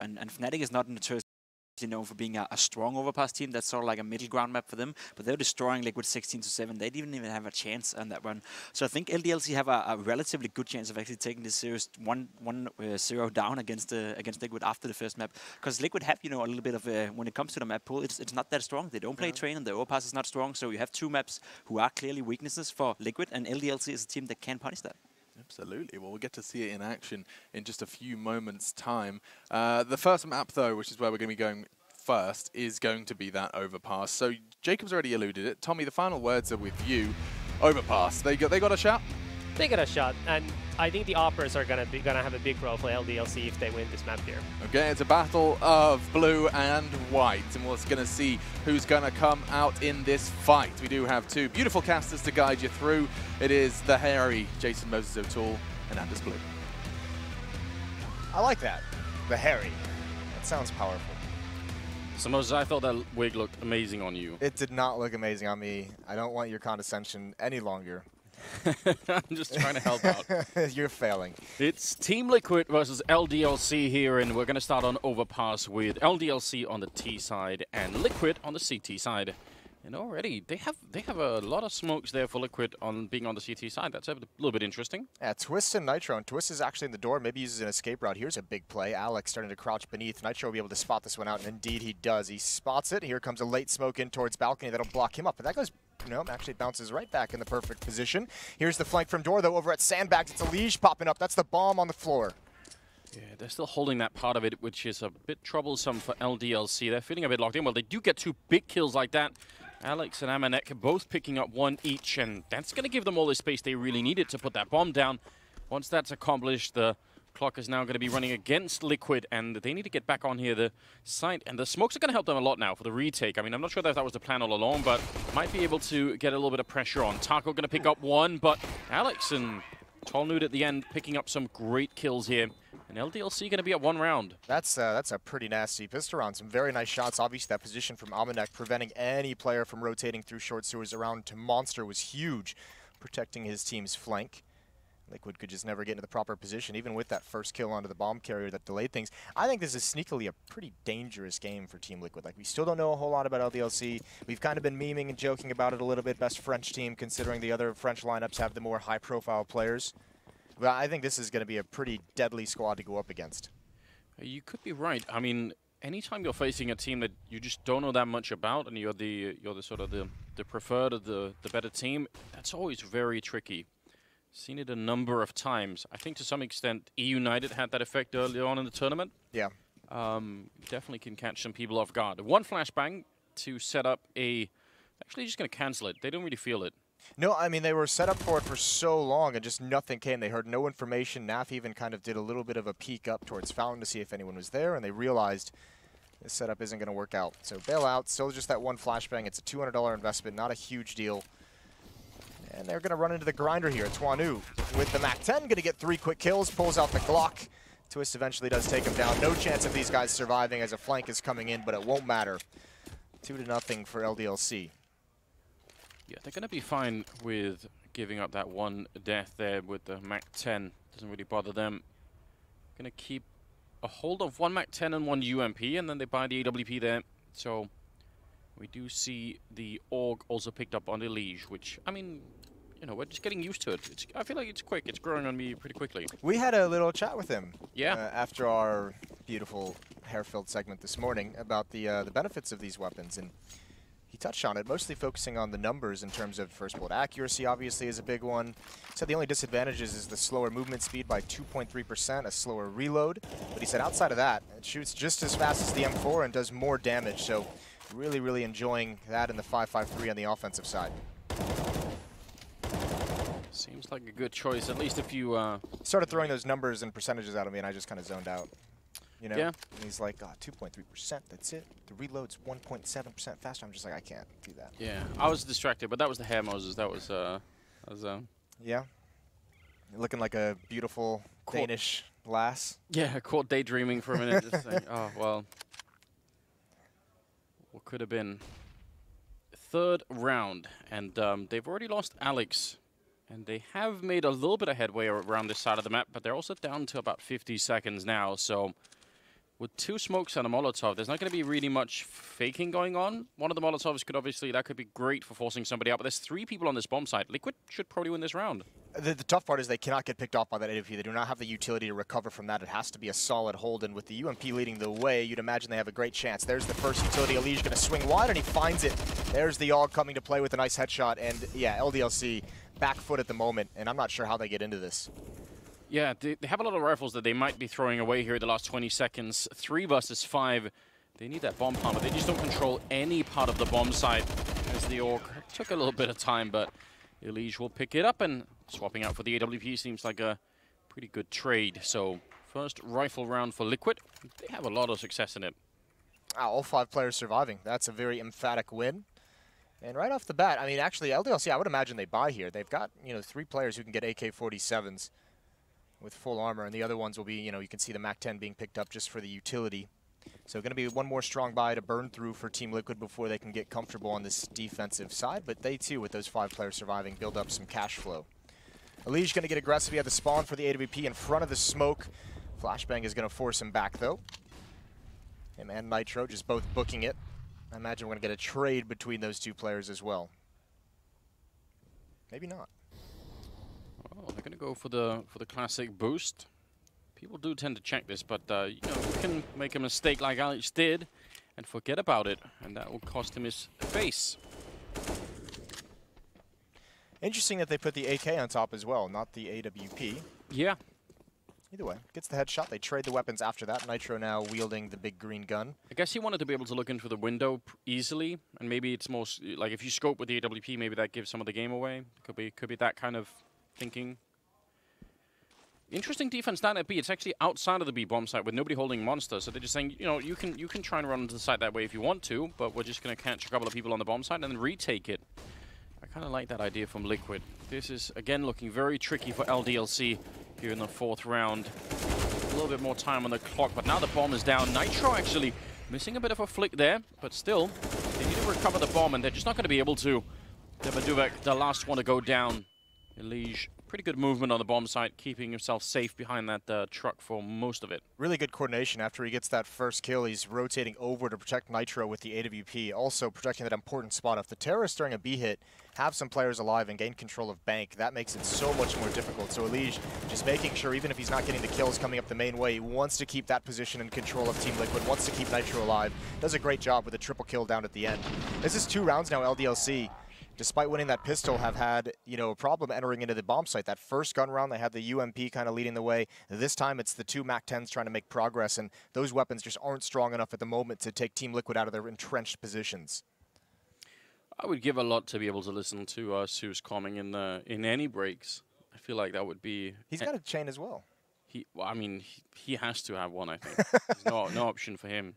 And Fnatic is not notorious, you know, for being a strong overpass team. That's sort of like a middle ground map for them. But they're destroying Liquid 16-7. They didn't even have a chance on that one. So I think LDLC have a relatively good chance of actually taking this series 1-0 down against Liquid after the first map. Because Liquid have, you know, a little bit of when it comes to the map pool, it's not that strong. They don't play train, and the overpass is not strong. So you have two maps who are clearly weaknesses for Liquid, and LDLC is a team that can punish that. Absolutely. Well, we'll get to see it in action in just a few moments' time. The first map, though, which is where we're going to be going first, is going to be that overpass. So Jacob's already alluded it. Tommy, the final words are with you. Overpass. They got a shot? They got a shot, and I think the Operas are gonna have a big role for LDLC if they win this map here. Okay, it's a battle of blue and white, and we're going to see who's going to come out in this fight. We do have two beautiful casters to guide you through. It is the hairy Jason Moses O'Toole and Anders Blue. I like that. The hairy. That sounds powerful. So Moses, I thought that wig looked amazing on you. It did not look amazing on me. I don't want your condescension any longer. I'm just trying to help out. You're failing. It's Team Liquid versus LDLC here, and we're going to start on Overpass with LDLC on the T side and Liquid on the CT side. And already, they have a lot of smokes there for Liquid on being on the CT side. That's a little bit interesting. Yeah, Twist and Nitro. And Twist is actually in the door. Maybe uses an escape route. Here's a big play. Alex starting to crouch beneath. Nitro will be able to spot this one out, and indeed he does. He spots it. Here comes a late smoke in towards balcony. That'll block him up, but that goes... No, actually bounces right back in the perfect position. Here's the flank from door, though, over at Sandbags. It's a Liege popping up. That's the bomb on the floor. Yeah, they're still holding that part of it, which is a bit troublesome for LDLC. They're feeling a bit locked in. Well, they do get two big kills like that. Alex and Amanek both picking up one each, and that's going to give them all the space they really needed to put that bomb down. Once that's accomplished, the clock is now going to be running against Liquid, and they need to get back on here the site. And the smokes are going to help them a lot now for the retake. I mean, I'm not sure if that was the plan all along, but might be able to get a little bit of pressure on. Taco going to pick up one, but Alex and Tolnud at the end picking up some great kills here. And LDLC going to be at one round. That's a pretty nasty pistol round. Some very nice shots. Obviously, that position from Amanek preventing any player from rotating through short sewers around to Monster was huge, protecting his team's flank. Liquid could just never get into the proper position, even with that first kill onto the bomb carrier that delayed things. I think this is sneakily a pretty dangerous game for Team Liquid. Like, we still don't know a whole lot about LDLC. We've kind of been memeing and joking about it a little bit. Best French team, considering the other French lineups have the more high-profile players. But I think this is going to be a pretty deadly squad to go up against. You could be right. I mean, anytime you're facing a team that you just don't know that much about, and you're the sort of the preferred or the better team, that's always very tricky. Seen it a number of times. I think to some extent E United had that effect early on in the tournament. Yeah. Definitely can catch some people off guard. One flashbang to set up a... Actually, just going to cancel it. They don't really feel it. No, I mean, they were set up for it for so long and just nothing came. They heard no information. Naf even kind of did a little bit of a peek up towards Fountain to see if anyone was there, and they realized this setup isn't going to work out. So bail out, still just that one flashbang. It's a $200 investment, not a huge deal. And they're going to run into the grinder here. Twanu with the MAC-10, going to get 3 quick kills, pulls out the Glock. Twist eventually does take him down. No chance of these guys surviving as a flank is coming in, but it won't matter. 2-0 for LDLC. Yeah, they're going to be fine with giving up that one death there with the MAC-10. Doesn't really bother them. Going to keep a hold of one MAC-10 and one UMP, and then they buy the AWP there. So we do see the AUG also picked up on the Liege, which, I mean, you know, we're just getting used to it. I feel like it's quick. It's growing on me pretty quickly. We had a little chat with him. Yeah. After our beautiful hair-filled segment this morning about the benefits of these weapons, and he touched on it, mostly focusing on the numbers in terms of first bullet accuracy, obviously, is a big one. He said the only disadvantages is the slower movement speed by 2.3%, a slower reload. But he said outside of that, it shoots just as fast as the M4 and does more damage. So really, really enjoying that in the 5.53 on the offensive side. Seems like a good choice, at least if you... Started throwing those numbers and percentages out of me, and I just kind of zoned out. You know? Yeah. And he's like, oh, 2.3%, that's it. The reload's 1.7% faster. I'm just like, I can't do that. Yeah, I was distracted, but that was the hair, Moses. That was Yeah. Looking like a beautiful Danish lass. Yeah, caught daydreaming for a minute. Just saying, oh, well. What could have been? Third round, and they've already lost Alex. And they have made a little bit of headway around this side of the map, but they're also down to about 50 seconds now, so with 2 smokes and a Molotov, there's not going to be really much faking going on. One of the Molotovs could obviously, that could be great for forcing somebody out, but there's 3 people on this bomb site. Liquid should probably win this round. The tough part is they cannot get picked off by that AWP. They do not have the utility to recover from that. It has to be a solid hold, and with the UMP leading the way, you'd imagine they have a great chance. There's the first utility. Elige going to swing wide, and he finds it. There's the AUG coming to play with a nice headshot, and yeah, LDLC back foot at the moment, and I'm not sure how they get into this. Yeah, they have a lot of rifles that they might be throwing away here in the last 20 seconds. 3 versus 5. They need that bomb plant, but they just don't control any part of the bomb site. As the AUG took a little bit of time, but Elige will pick it up, and swapping out for the AWP seems like a pretty good trade. So first rifle round for Liquid. They have a lot of success in it. All 5 players surviving. That's a very emphatic win. And right off the bat, I mean, actually, LDLC, I would imagine they buy here. They've got, 3 players who can get AK-47s with full armor, and the other ones will be, you can see the MAC-10 being picked up just for the utility. So going to be one more strong buy to burn through for Team Liquid before they can get comfortable on this defensive side, but they too, with those 5 players surviving, build up some cash flow. Elige going to get aggressive. He had the spawn for the AWP in front of the smoke. Flashbang is going to force him back, though. Him and Nitro just both booking it. I imagine we're going to get a trade between those 2 players as well. Maybe not. Oh, they're going to go for the classic boost. People do tend to check this, but you can make a mistake like Alex did and forget about it, and that will cost him his face. Interesting that they put the AK on top as well, not the AWP. Yeah. Either way, gets the headshot. They trade the weapons after that. Nitro now wielding the big green gun. I guess he wanted to be able to look in through the window easily, and maybe it's most like if you scope with the AWP, maybe that gives some of the game away. Could be that kind of thinking. Interesting defense down at B. It's actually outside of the B bomb site with nobody holding monster. So they're just saying, you can try and run into the site that way if you want to, but we're just going to catch a couple of people on the bomb site and then retake it. I kind of like that idea from Liquid. This is, again, looking very tricky for LDLC here in the 4th round. A little bit more time on the clock, but now the bomb is down. Nitro actually missing a bit of a flick there, but still, they need to recover the bomb, and they're just not going to be able to. Debaduvek, the last one to go down. Elige, pretty good movement on the bomb site, keeping himself safe behind that truck for most of it. Really good coordination. After he gets that first kill, he's rotating over to protect Nitro with the AWP, also protecting that important spot. If the terrorists during a B hit have some players alive and gain control of Bank, that makes it so much more difficult. So Elige just making sure, even if he's not getting the kills coming up the main way, he wants to keep that position in control of Team Liquid, wants to keep Nitro alive. Does a great job with a triple kill down at the end. This is 2 rounds now, LDLC. Despite winning that pistol, have had, a problem entering into the bomb site. That first gun round, they had the UMP kind of leading the way. This time, it's the 2 MAC-10s trying to make progress, and those weapons just aren't strong enough at the moment to take Team Liquid out of their entrenched positions. I would give a lot to be able to listen to Zeus calming in any breaks. I feel like that would be... He's got a chain as well. He has to have one, I think. There's no option for him.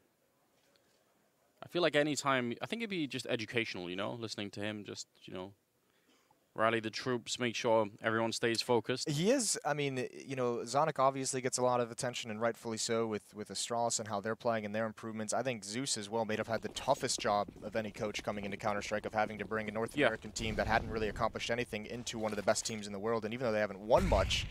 I feel like any time, I think it'd be just educational, listening to him, just, rally the troops, make sure everyone stays focused. He is, Zonic obviously gets a lot of attention, and rightfully so, with Astralis and how they're playing and their improvements. I think Zeus as well may have had the toughest job of any coach coming into Counter-Strike, of having to bring a North American team that hadn't really accomplished anything into one of the best teams in the world. And even though they haven't won much,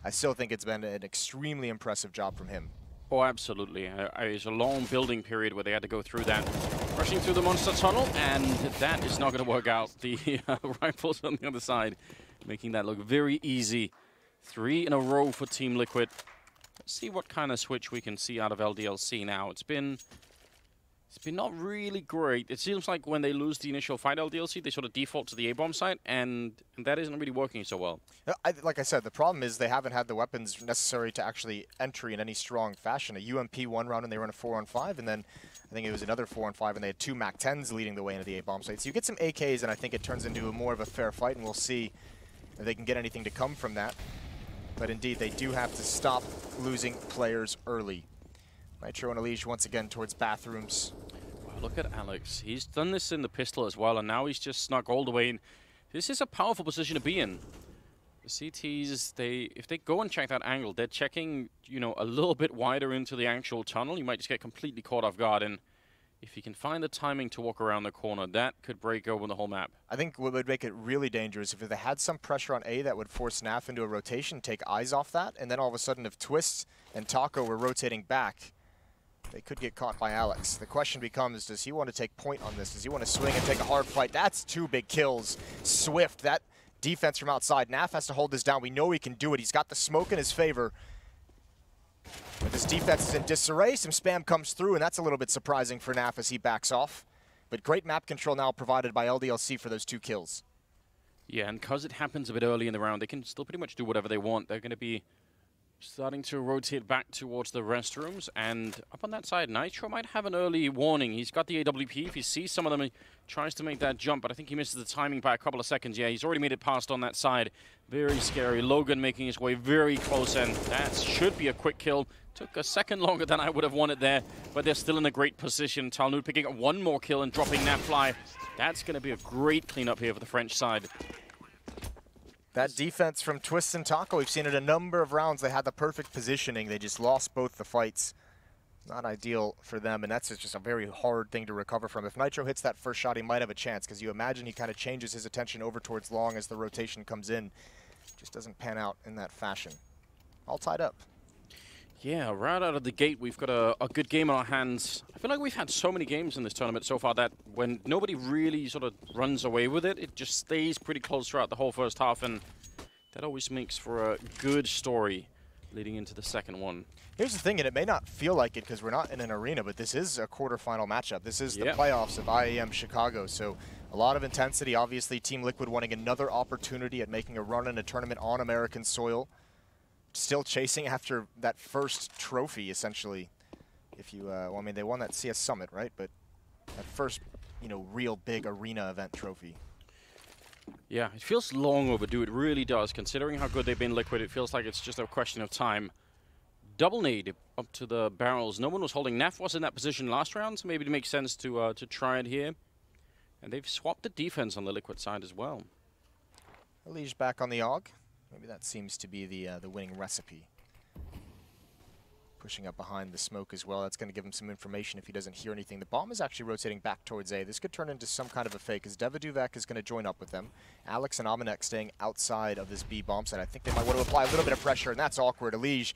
I still think it's been an extremely impressive job from him. Oh, absolutely. It's a long building period where they had to go through that. Rushing through the monster tunnel, and that is not going to work out. The rifles on the other side, making that look very easy. 3 in a row for Team Liquid. Let's see what kind of switch we can see out of LDLC now. It's been not really great. It seems like when they lose the initial fight LDLC, they sort of default to the A-bomb site, and that isn't really working so well. Like I said, the problem is they haven't had the weapons necessary to actually entry in any strong fashion. A UMP 1 round and they run a 4-on-5, and then I think it was another 4-on-5, and they had 2 MAC-10s leading the way into the A-bomb site. So you get some AKs, and I think it turns into more of a fair fight, and we'll see if they can get anything to come from that. But indeed, they do have to stop losing players early. Nitro and Elige once again towards bathrooms. Wow, look at Alex. He's done this in the pistol as well, and now he's just snuck all the way in. This is a powerful position to be in. The CTs, if they go and check that angle, they're checking, a little bit wider into the actual tunnel. You might just get completely caught off guard, and if you can find the timing to walk around the corner, that could break open the whole map. I think what would make it really dangerous if they had some pressure on A that would force NAF into a rotation, take eyes off that, and then all of a sudden if Twist and Taco were rotating back, They could get caught by Alex. The question becomes, does he want to take point on this? Does he want to swing and take a hard fight? That's 2 big kills. Swift, that defense from outside. Naf has to hold this down. We know he can do it. He's got the smoke in his favor. But this defense is in disarray. Some spam comes through, and that's a little bit surprising for Naf as he backs off. But great map control now provided by LDLC for those 2 kills. Yeah, and because it happens a bit early in the round, they can still pretty much do whatever they want. They're going to be starting to rotate back towards the restrooms, and up on that side, Nitro might have an early warning. He's got the AWP. If he sees some of them, he tries to make that jump, but I think he misses the timing by a couple of seconds. Yeah, he's already made it past on that side. Very scary. Logan making his way very close, and that should be a quick kill. Took a second longer than I would have wanted there, but they're still in a great position. Talnud picking up 1 more kill and dropping that fly. That's going to be a great cleanup here for the French side. That defense from Twist and Taco, we've seen it a number of rounds. They had the perfect positioning. They just lost both the fights. Not ideal for them, and that's just a very hard thing to recover from. If Nitro hits that first shot, he might have a chance, because you imagine he kind of changes his attention over towards long as the rotation comes in. Just doesn't pan out in that fashion. All tied up. Yeah, right out of the gate, we've got a good game on our hands. I feel like we've had so many games in this tournament so far that when nobody really sort of runs away with it, it just stays pretty close throughout the whole first half, and that always makes for a good story leading into the second one. Here's the thing, and it may not feel like it because we're not in an arena, but this is a quarterfinal matchup. This is the playoffs of IEM Chicago, so a lot of intensity. Obviously, Team Liquid wanting another opportunity at making a run in a tournament on American soil. Still chasing after that first trophy, essentially. If you, well, I mean, they won that CS Summit, right? But that first, you know, real big arena event trophy. Yeah, it feels long overdue. It really does. Considering how good they've been, Liquid, it feels like it's just a question of time. Double nade up to the barrels. No one was holding. Naf was in that position last round, so maybe it makes sense to try it here. And they've swapped the defense on the Liquid side as well. Elige back on the AUG. Maybe that seems to be the winning recipe. Pushing up behind the smoke as well. That's going to give him some information if he doesn't hear anything. The bomb is actually rotating back towards A. This could turn into some kind of a fake, as Devaduvek is going to join up with them. Alex and Amanek staying outside of this B bomb site. I think they might want to apply a little bit of pressure, and that's awkward. Elige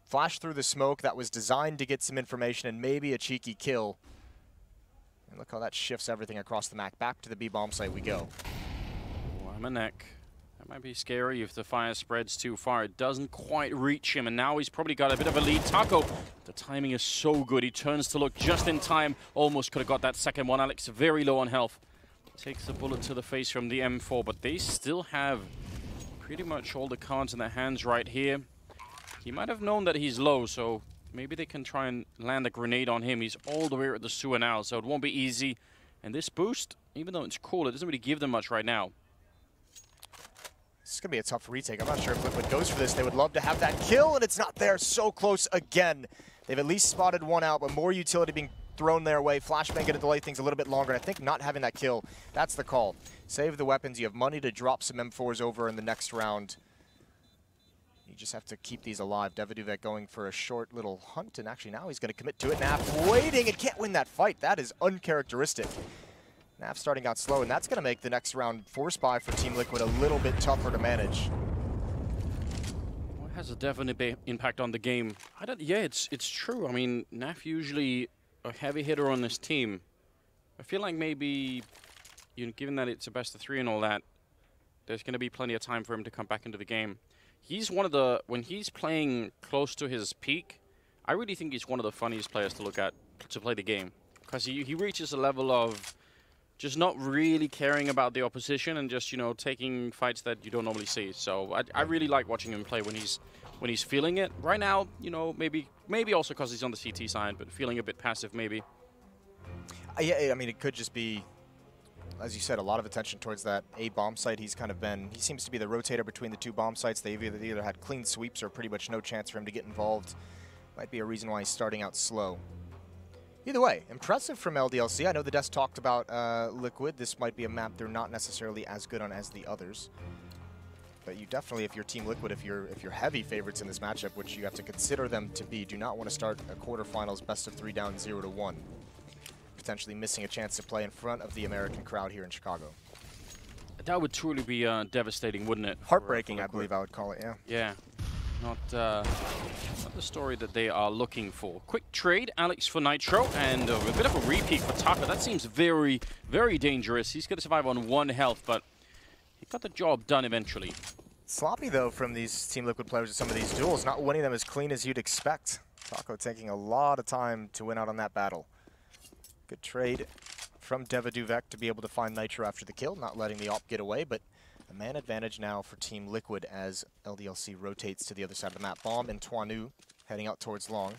flashed through the smoke. That was designed to get some information and maybe a cheeky kill. And look how that shifts everything across the map. Back to the B bomb site we go. Amanek. That might be scary if the fire spreads too far. It doesn't quite reach him, and now he's probably got a bit of a lead. Taco, the timing is so good. He turns to look just in time. Almost could have got that second one. Alex very low on health. Takes the bullet to the face from the M4, but they still have pretty much all the cards in their hands right here. He might have known that he's low, so maybe they can try and land a grenade on him. He's all the way at the sewer now, so it won't be easy. And this boost, even though it's cool, it doesn't really give them much right now. This is going to be a tough retake. I'm not sure if Liquid goes for this. They would love to have that kill, and it's not there. So close again. They've at least spotted one out, but more utility being thrown their way. Flashbang going to delay things a little bit longer. I think not having that kill, that's the call. Save the weapons. You have money to drop some M4s over in the next round. You just have to keep these alive. Devaduvek going for a short little hunt, and actually now he's going to commit to it. Naf waiting and can't win that fight. That is uncharacteristic. Naf starting out slow, and that's going to make the next round for Spy for Team Liquid a little bit tougher to manage. Well, it has a definite impact on the game. Yeah, it's true. I mean, Naf usually a heavy hitter on this team. I feel like maybe, you know, given that it's a best of 3 and all that, there's going to be plenty of time for him to come back into the game. He's one of the, when he's playing close to his peak, I really think he's one of the funniest players to look at to play the game. Because he reaches a level of just not really caring about the opposition and just, you know, taking fights that you don't normally see. So I really like watching him play when he's feeling it. Right now, you know, maybe also because he's on the CT side, but feeling a bit passive maybe. Yeah, I mean, it could just be, as you said, a lot of attention towards that A bomb site. He's kind of been, he seems to be the rotator between the 2 bomb sites. They've either had clean sweeps or pretty much no chance for him to get involved. Might be a reason why he's starting out slow. Either way, impressive from LDLC. I know the desk talked about Liquid. This might be a map they're not necessarily as good on as the others. But you definitely, if you're Team Liquid, if you're heavy favorites in this matchup, which you have to consider them to be, do not want to start a quarterfinals best of 3 down 0-1. Potentially missing a chance to play in front of the American crowd here in Chicago. That would truly be devastating, wouldn't it? Heartbreaking, I believe I would call it, yeah. Yeah. Not the story that they are looking for. Quick trade, Alex for Nitro, and a bit of a repeat for Taka. That seems very, very dangerous. He's going to survive on 1 health, but he got the job done eventually. Sloppy, though, from these Team Liquid players in some of these duels. Not winning them as clean as you'd expect. Taco taking a lot of time to win out on that battle. Good trade from Devaduvek to be able to find Nitro after the kill, not letting the op get away, but a man advantage now for Team Liquid as LDLC rotates to the other side of the map. Bomb and Twanu heading out towards long.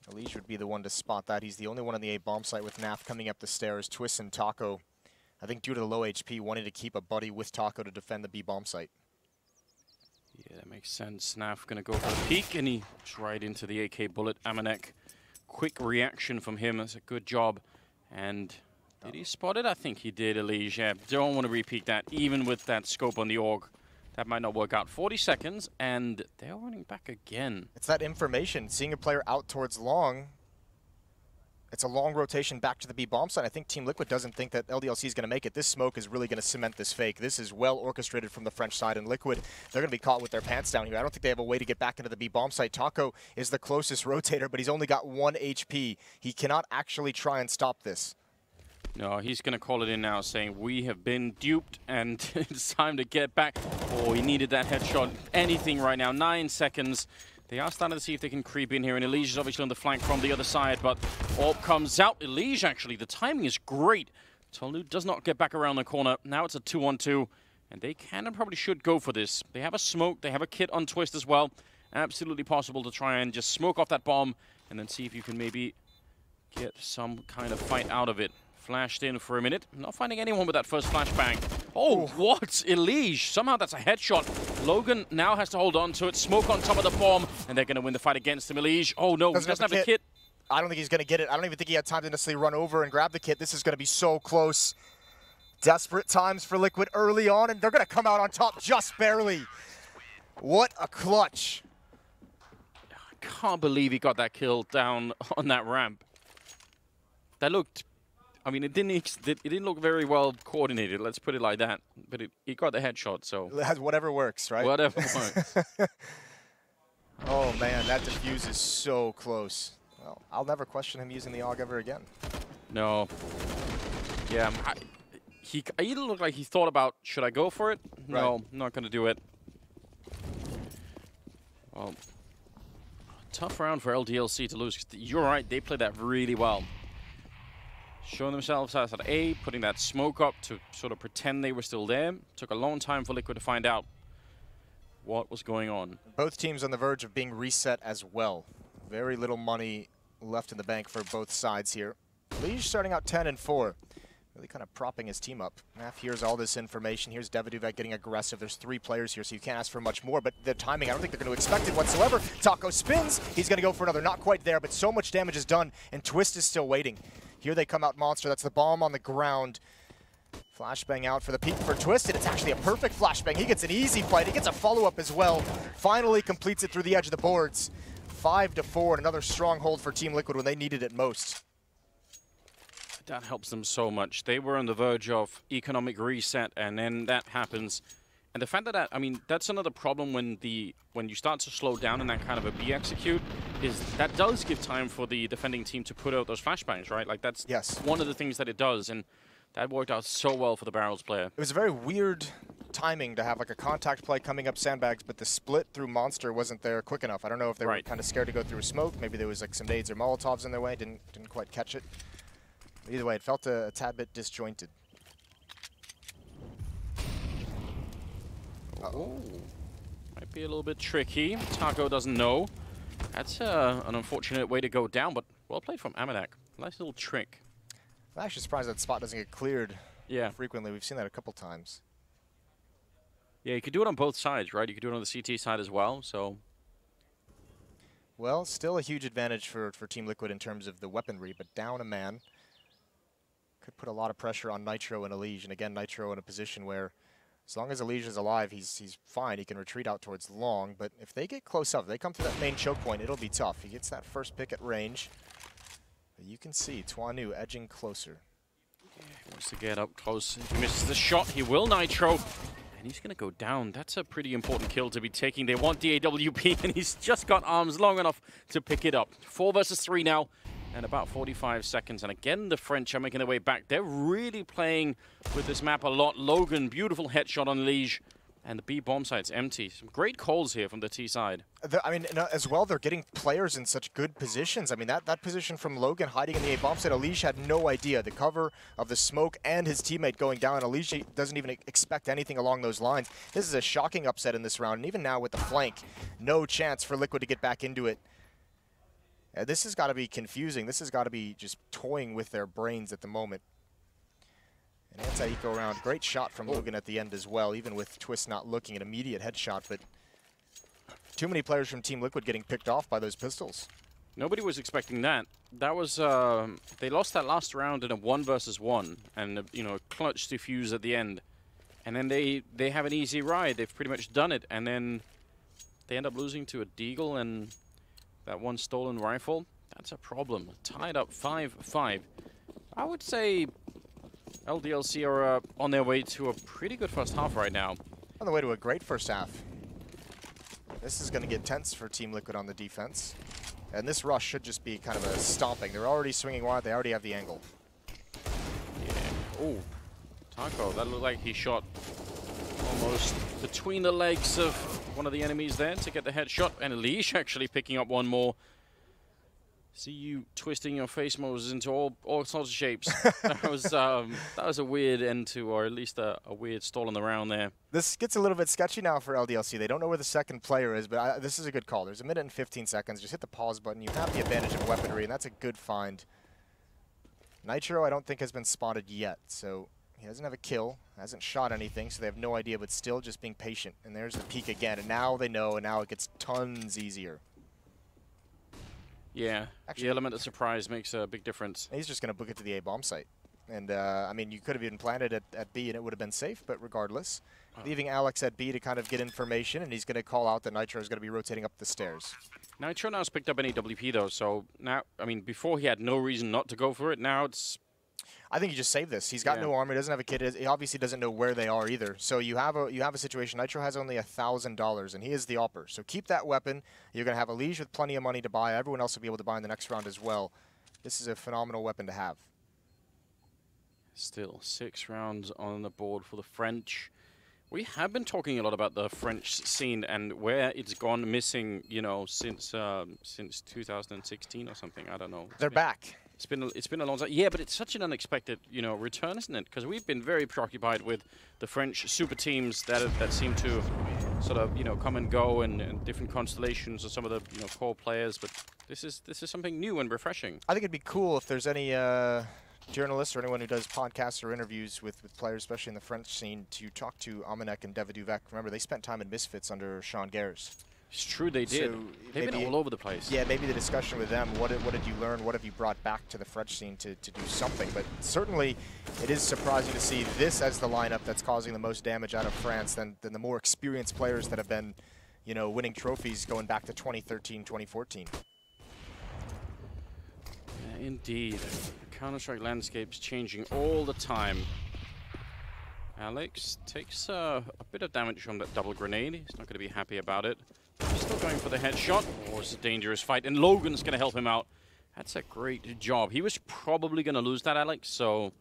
Elige would be the one to spot that. He's the only one on the A bomb site with Naf coming up the stairs. Twist and Taco, I think due to the low HP, wanting to keep a buddy with Taco to defend the B bomb site. Yeah, that makes sense. Naf gonna go for the peek, and he's right into the AK bullet. Amanek, quick reaction from him. That's a good job. And did he spot it? I think he did, Elige. Yeah, don't want to repeat that, even with that scope on the AUG. That might not work out. 40 seconds, and they're running back again. It's that information. Seeing a player out towards long, it's a long rotation back to the B bomb site. I think Team Liquid doesn't think that LDLC is going to make it. This smoke is really going to cement this fake. This is well orchestrated from the French side, and Liquid, they're going to be caught with their pants down here. I don't think they have a way to get back into the B bomb site. Taco is the closest rotator, but he's only got 1 HP. He cannot actually try and stop this. No, he's going to call it in now, saying we have been duped and it's time to get back. Oh, he needed that headshot. Anything right now. 9 seconds. They are starting to see if they can creep in here, and Elige is obviously on the flank from the other side, but AWP comes out. Elige, actually, the timing is great. Tolu does not get back around the corner. Now it's a 2-on-2, and they can and probably should go for this. They have a smoke. They have a kit on Twist as well. Absolutely possible to try and just smoke off that bomb and then see if you can maybe get some kind of fight out of it. Flashed in for a minute. Not finding anyone with that first flashbang. Oh, what? Elige. Somehow that's a headshot. Logan now has to hold on to it. Smoke on top of the bomb, and they're going to win the fight against him. Elige. Oh, no. He doesn't have a kit. I don't think he's going to get it. I don't even think he had time to necessarily run over and grab the kit. This is going to be so close. Desperate times for Liquid early on, and they're going to come out on top just barely. What a clutch. I can't believe he got that kill down on that ramp. That looked... I mean, it didn't look very well coordinated, let's put it like that. But he got the headshot, so... It has whatever works, right? Whatever works. Oh, man, that defuse is so close. Well, I'll never question him using the AUG ever again. No. Yeah, he either looked like he thought about, should I go for it? Right. No, not going to do it. Well, tough round for LDLC to lose. You're right, they played that really well. Showing themselves as at A, putting that smoke up to sort of pretend they were still there. Took a long time for Liquid to find out what was going on. Both teams on the verge of being reset as well. Very little money left in the bank for both sides here. Elige starting out 10-4. Really kind of propping his team up. Naf here's all this information. Here's Devaduvek getting aggressive. There's 3 players here, so you can't ask for much more. But the timing, I don't think they're going to expect it whatsoever. Taco spins. He's going to go for another. Not quite there, but so much damage is done, and Twist is still waiting. Here they come out Monster. That's the bomb on the ground. Flashbang out for the peek for Twist, and it's actually a perfect flashbang. He gets an easy fight. He gets a follow-up as well. Finally completes it through the edge of the boards. 5-4, and another stronghold for Team Liquid when they needed it most. That helps them so much. They were on the verge of economic reset, and then that happens. And the fact that, I mean, that's another problem when you start to slow down in that kind of a B execute, is that does give time for the defending team to put out those flashbangs, right? Like, that's one of the things that it does, and that worked out so well for the Barrels player. It was a very weird timing to have like a contact play coming up sandbags, but the split through Monster wasn't there quick enough. I don't know if they were kind of scared to go through a smoke. Maybe there was like some nades or Molotovs in their way. Didn't quite catch it. But either way, it felt a tad bit disjointed. Oh, might be a little bit tricky. Taco doesn't know. That's an unfortunate way to go down, but well played from Amanek. Nice little trick. I'm actually surprised that spot doesn't get cleared frequently. We've seen that a couple times. Yeah, you could do it on both sides, right? You could do it on the CT side as well, so... Well, still a huge advantage for Team Liquid in terms of the weaponry, but down a man. Could put a lot of pressure on Nitro and Elige, and again, Nitro in a position where as long as Elige is alive, he's fine. He can retreat out towards long, but if they get close up, if they come to that main choke point, it'll be tough. He gets that first pick at range. But you can see Twanu edging closer. Yeah, he wants to get up close. He misses the shot. He will Nitro. And he's going to go down. That's a pretty important kill to be taking. They want the AWP, and he's just got arms long enough to pick it up. 4 versus 3 now, and about 45 seconds. And again, the French are making their way back. They're really playing with this map a lot. Logan, beautiful headshot on Liege. And the B bomb site's empty. Some great calls here from the T side. I mean, as well, they're getting players in such good positions. I mean, that position from Logan hiding in the A bomb site, Elige had no idea. The cover of the smoke and his teammate going down. Elige doesn't even expect anything along those lines. This is a shocking upset in this round. And even now with the flank, no chance for Liquid to get back into it. This has got to be confusing. This has got to be just toying with their brains at the moment. An anti-eco round. Great shot from Logan at the end as well, even with Twist not looking, an immediate headshot, but too many players from Team Liquid getting picked off by those pistols. Nobody was expecting that. That was, they lost that last round in a 1 versus 1, and, you know, a clutch defuse at the end. And then they have an easy ride. They've pretty much done it, and then they end up losing to a Deagle and that one stolen rifle. That's a problem. Tied up 5-5. I would say LDLC are on their way to a pretty good first half right now. On the way to a great first half. This is going to get tense for Team Liquid on the defense. And this rush should just be kind of a stomping. They're already swinging wide. They already have the angle. Yeah. Oh, Taco, that looked like he shot almost between the legs of one of the enemies there to get the headshot. And Elige actually picking up one more. See you twisting your face, Moses, into all sorts of shapes. that was a weird end to, or at least a weird stall in the round there. This gets a little bit sketchy now for LDLC. They don't know where the second player is, but this is a good call. There's a minute and 15 seconds. Just hit the pause button. You have the advantage of weaponry, and that's a good find. Nitro, I don't think, has been spotted yet, so he doesn't have a kill, hasn't shot anything, so they have no idea, but still just being patient. And there's the peek again, and now they know, and now it gets tons easier. Yeah, actually, the element of surprise makes a big difference. He's just going to book it to the A bomb site. And, I mean, you could have even planted it at B and it would have been safe, but regardless, leaving Alex at B to kind of get information, and he's going to call out that Nitro is going to be rotating up the stairs. Nitro now's picked up an AWP, though, so now, I mean, before he had no reason not to go for it, now it's... I think you just save this. He's got no armor. He doesn't have a kit. He obviously doesn't know where they are either. So you have a situation. Nitro has only $1,000, and he is the AWPer. So keep that weapon. You're going to have Elige with plenty of money to buy. Everyone else will be able to buy in the next round as well. This is a phenomenal weapon to have. Still 6 rounds on the board for the French. We have been talking a lot about the French scene and where it's gone missing, you know, since 2016 or something. I don't know. They're back. It's been a long time. Yeah, but it's such an unexpected, you know, return, isn't it? Because we've been very preoccupied with the French super teams that seem to sort of, you know, come and go and different constellations of some of the, you know, core players. But this is something new and refreshing. I think it'd be cool if there's any journalists or anyone who does podcasts or interviews with players, especially in the French scene, to talk to Amanek and Deviduvek. Remember, they spent time in Misfits under Sean Gers. It's true, they did. So they've been all over the place. Yeah, maybe the discussion with them, what did you learn, what have you brought back to the French scene to do something? But certainly it is surprising to see this as the lineup that's causing the most damage out of France than the more experienced players that have been, you know, winning trophies going back to 2013, 2014. Yeah, indeed. The Counter-Strike landscape's changing all the time. Alex takes a bit of damage from that double grenade. He's not going to be happy about it. Still going for the headshot. Oh, it's a dangerous fight, and Logan's going to help him out. That's a great job. He was probably going to lose that, Alex, so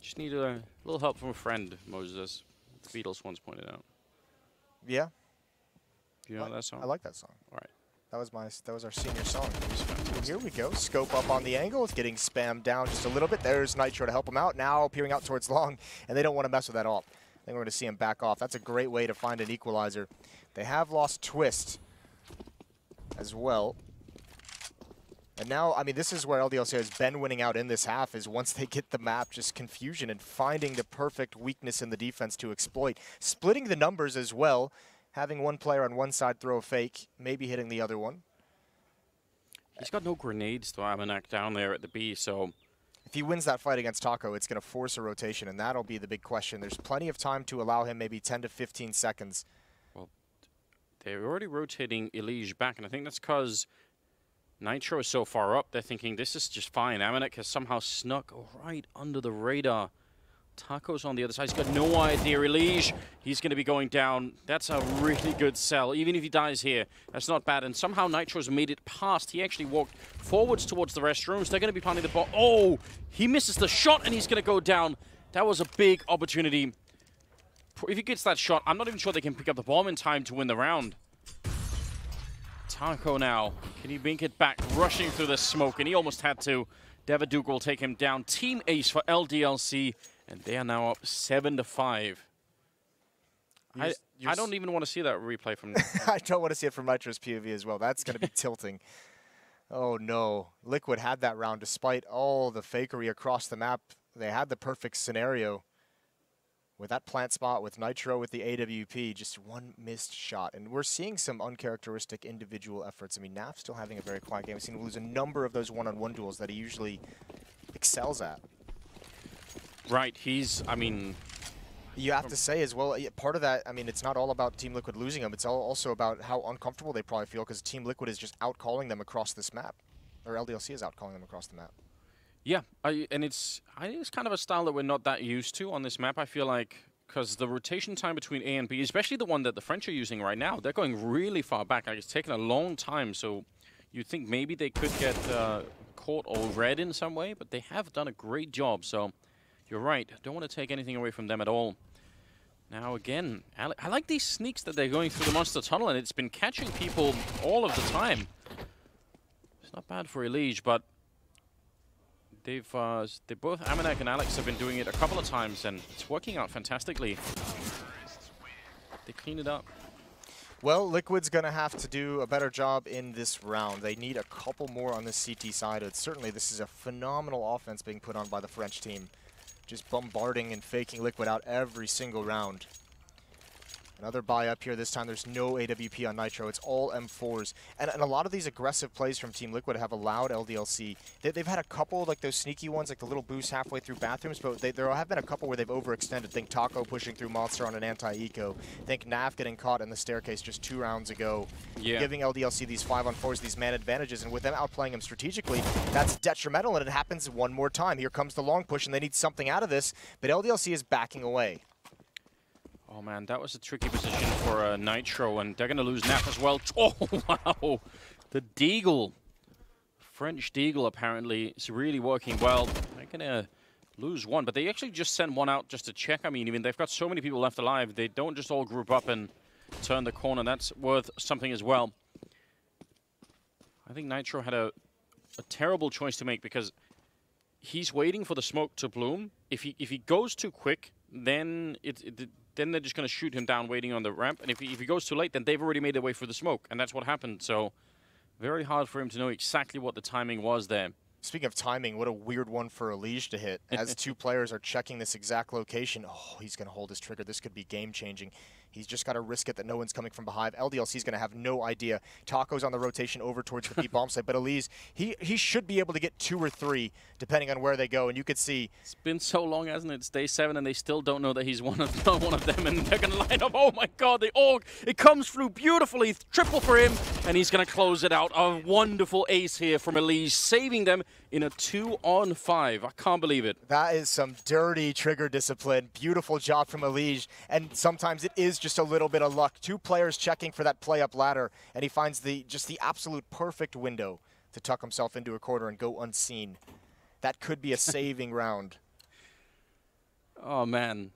just need a little help from a friend, Moses. The Beatles once pointed out. Yeah. Do you know that song? I like that song. All right. That was our senior song. Here we go. Scope up on the angle. It's getting spammed down just a little bit. There's Nitro to help him out. Now peering out towards long, and they don't want to mess with that AWP. I think we're going to see him back off. That's a great way to find an equalizer. They have lost Twist as well. And now, I mean, this is where LDLC has been winning out in this half, is once they get the map, just confusion and finding the perfect weakness in the defense to exploit. Splitting the numbers as well, having one player on one side throw a fake, maybe hitting the other one. He's got no grenades to Amanek down there at the B, so... If he wins that fight against Taco, it's going to force a rotation, and that'll be the big question. There's plenty of time to allow him maybe 10 to 15 seconds. Well, they're already rotating Elige back, and I think that's because Nitro is so far up, they're thinking this is just fine. Amanek has somehow snuck right under the radar Taco's on the other side. He's got no idea. Elige, he's going to be going down. That's a really good sell. Even if he dies here, that's not bad. And somehow Nitro's made it past. He actually walked forwards towards the restrooms. They're going to be planting the ball. Oh, he misses the shot, and he's going to go down. That was a big opportunity. If he gets that shot, I'm not even sure they can pick up the bomb in time to win the round. Taco now. Can he make it back? Rushing through the smoke, and he almost had to. Devaduke will take him down. Team ace for LDLC. And they are now up 7-5. I don't even want to see that replay from... I don't want to see it from Nitro's POV as well. That's going to be tilting. Oh, no. Liquid had that round despite all the fakery across the map. They had the perfect scenario. With that plant spot, with Nitro, with the AWP, just one missed shot. And we're seeing some uncharacteristic individual efforts. I mean, Naf still having a very quiet game. We've seen him lose a number of those one-on-one duels that he usually excels at. Right, he's, I mean... You have to say as well, part of that, I mean, it's not all about Team Liquid losing them. It's also about how uncomfortable they probably feel because Team Liquid is just out-calling them across this map. Or LDLC is out-calling them across the map. Yeah, and it's kind of a style that we're not that used to on this map, I feel like, because the rotation time between A and B, especially the one that the French are using right now, they're going really far back. Like, it's taken a long time, so you'd think maybe they could get caught or read in some way, but they have done a great job, so... You're right. Don't want to take anything away from them at all. Now again, I like these sneaks that they're going through the monster tunnel, and it's been catching people all of the time. It's not bad for Elige, but they both Amanek and Alex have been doing it a couple of times, and it's working out fantastically. They clean it up. Well, Liquid's going to have to do a better job in this round. They need a couple more on this CT side. Certainly, this is a phenomenal offense being put on by the French team. Just bombarding and faking Liquid out every single round. Another buy up here. This time there's no AWP on Nitro. It's all M4s. And a lot of these aggressive plays from Team Liquid have allowed LDLC. They've had a couple, like those sneaky ones, like the little boost halfway through bathrooms, but there have been a couple where they've overextended. Think Taco pushing through Monster on an anti-eco. Think Naf getting caught in the staircase just 2 rounds ago. Yeah. Giving LDLC these 5-on-4s, these man advantages, and with them outplaying them strategically, that's detrimental, and it happens one more time. Here comes the long push, and they need something out of this, but LDLC is backing away. Oh man, that was a tricky position for Nitro, and they're going to lose Nap as well. Oh wow, the Deagle, French Deagle apparently is really working well. They're going to lose one, but they actually just sent one out just to check. I mean, even they've got so many people left alive, they don't just all group up and turn the corner. That's worth something as well. I think Nitro had a terrible choice to make because he's waiting for the smoke to bloom. If he goes too quick, then then they're just going to shoot him down waiting on the ramp. And if he goes too late, then they've already made their way through the smoke. And that's what happened. So very hard for him to know exactly what the timing was there. Speaking of timing, what a weird one for Elige to hit. As 2 players are checking this exact location, oh, he's going to hold his trigger. This could be game-changing. He's just got to risk it that no one's coming from behind. LDLC's going to have no idea. Taco's on the rotation over towards the B bomb site, but Elige, he should be able to get 2 or 3, depending on where they go. And you could see... It's been so long, hasn't it? It's day 7, and they still don't know that he's one of them, and they're going to line up. Oh, my God, the AUG. It comes through beautifully. Triple for him, and he's going to close it out. A wonderful ace here from Elige, saving them in a 2-on-5. I can't believe it. That is some dirty trigger discipline. Beautiful job from Elige. And sometimes it is just a little bit of luck. 2 players checking for that play up ladder, and he finds just the absolute perfect window to tuck himself into a corner and go unseen. That could be a saving round. Oh, man.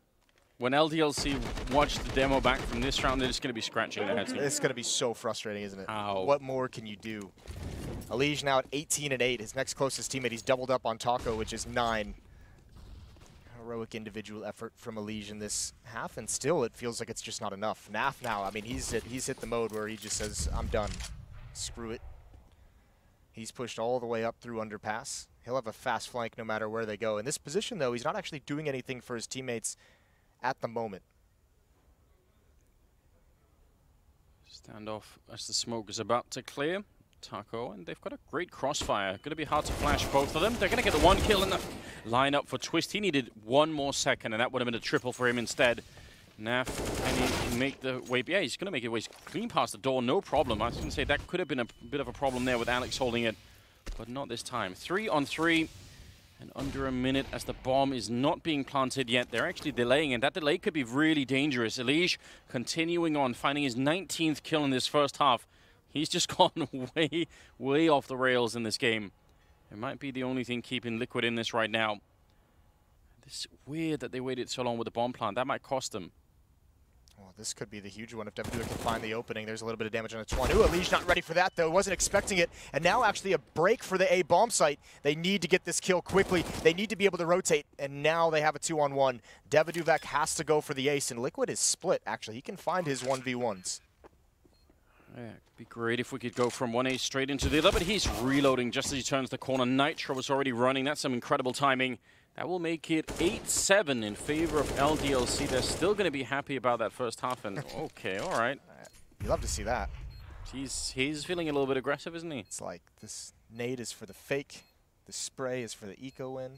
When LDLC watch the demo back from this round, they're just going to be scratching their heads. It's going to be so frustrating, isn't it? Ow. What more can you do? Elige now at 18-8. His next closest teammate, he's doubled up on Taco, which is 9. Heroic individual effort from Elige in this half, and still it feels like it's just not enough. Naf now, I mean, he's hit the mode where he just says, I'm done. Screw it. He's pushed all the way up through underpass. He'll have a fast flank no matter where they go. In this position, though, he's not actually doing anything for his teammates at the moment. Standoff as the smoke is about to clear. Taco, and they've got a great crossfire. Going to be hard to flash both of them. They're going to get the 1 kill in the lineup for Twist. He needed 1 more second, and that would have been a triple for him instead. Naf, and he make the way. Yeah, he's going to make it way clean past the door, no problem. I was going to say that could have been a bit of a problem there with Alex holding it, but not this time. 3-on-3. And under a minute as the bomb is not being planted yet. They're actually delaying, and that delay could be really dangerous. Elige continuing on, finding his 19th kill in this first half. He's just gone way off the rails in this game. It might be the only thing keeping Liquid in this right now. It's weird that they waited so long with the bomb plant. That might cost them. Well, this could be the huge one if Devadur can find the opening. There's a little bit of damage on the 20. Ooh, Elige not ready for that, though. Wasn't expecting it. And now actually a break for the A bomb site. They need to get this kill quickly. They need to be able to rotate, and now they have a 2-on-1. Devadur has to go for the ace, and Liquid is split, actually. He can find his 1v1s. Yeah, it'd be great if we could go from one ace straight into the other, but he's reloading just as he turns the corner. Nitro was already running. That's some incredible timing. That will make it 8-7 in favor of LDLC. They're still going to be happy about that first half. And okay, all right. You love to see that. He's feeling a little bit aggressive, isn't he? It's like this nade is for the fake. The spray is for the eco win.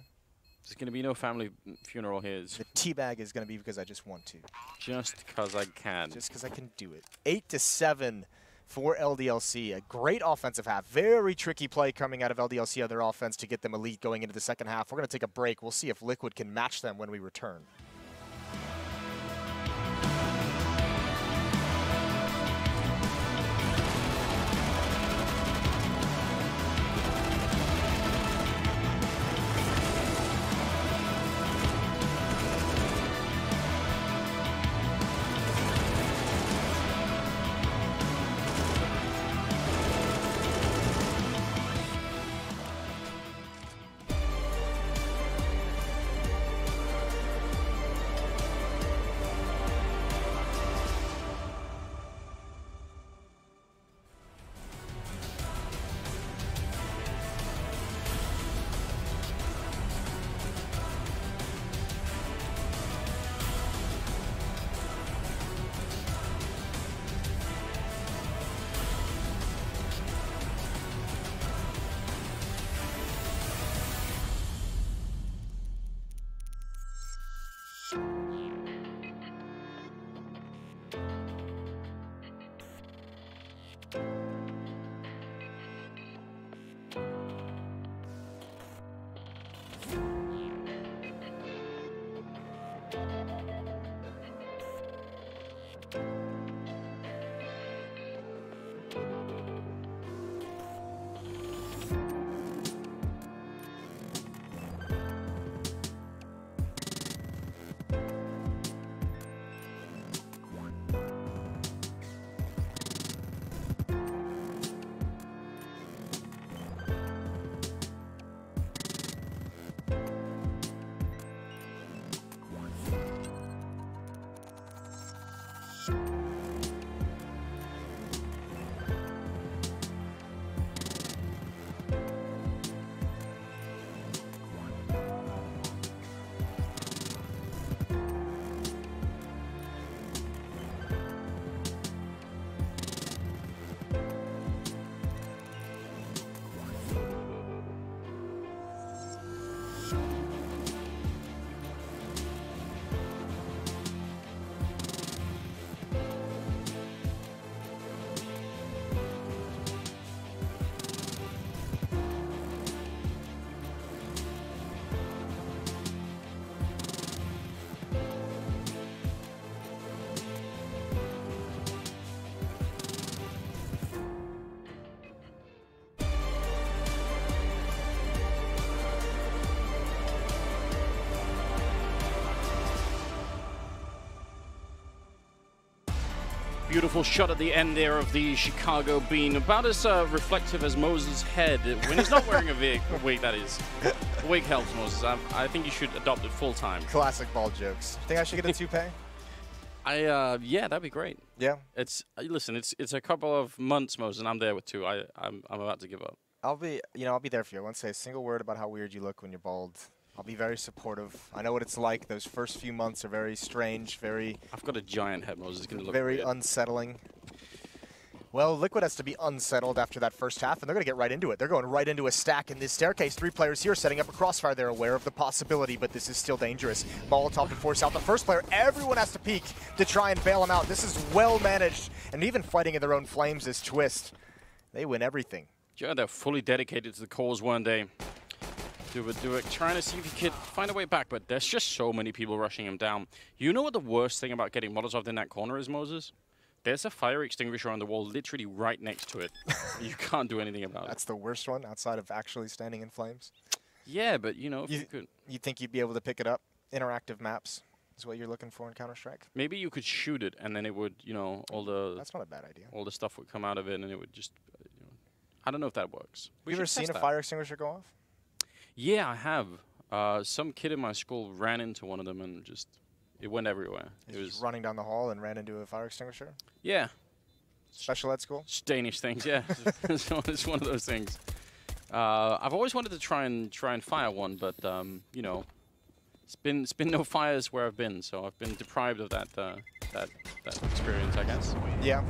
There's going to be no family funeral here. The teabag is going to be because I just want to. Just because I can. Just because I can do it. 8-7 for LDLC. A great offensive half. Very tricky play coming out of LDLC on their offense to get them elite going into the second half. We're going to take a break. We'll see if Liquid can match them when we return. Beautiful shot at the end there of the Chicago bean. About as reflective as Moses' head when he's not wearing a wig, that is. A wig helps, Moses. I think you should adopt it full time. Classic ball jokes. Think I should get a toupee? Yeah, that'd be great. Yeah. Listen, it's a couple of months, Moses, and I'm there with two. I'm about to give up. I'll be there for you. I won't say a single word about how weird you look when you're bald. I'll be very supportive. I know what it's like. Those first few months are very strange, I've got a giant head, Moses. It's going to look very weird. Unsettling. Well, Liquid has to be unsettled after that first half, and they're going to get right into it. They're going right into a stack in this staircase. 3 players here setting up a crossfire. They're aware of the possibility, but this is still dangerous. Molotov to force out the first player. Everyone has to peek to try and bail him out. This is well managed, and even fighting in their own flames is Twist. They win everything. Yeah, they're fully dedicated to the cause, weren't they? Do it. Trying to see if he could find a way back, but there's just so many people rushing him down. You know what the worst thing about getting Molotov in that corner is, Moses? There's a fire extinguisher on the wall literally right next to it. You can't do anything about it. That's the worst one, outside of actually standing in flames. Yeah, but you know, if you could... You think you'd be able to pick it up? Interactive maps is what you're looking for in Counter-Strike? Maybe you could shoot it, and then it would, you know, all the... That's not a bad idea. All the stuff would come out of it, and it would just, you know... I don't know if that works. You ever seen a fire extinguisher go off? Yeah, I have. Some kid in my school ran into one of them and just, it went everywhere. He was running down the hall and ran into a fire extinguisher? Yeah. Special ed school? It's Danish things, yeah. It's one of those things. I've always wanted to try and fire one, but you know, it's been no fires where I've been, so I've been deprived of that experience, I guess. Yeah.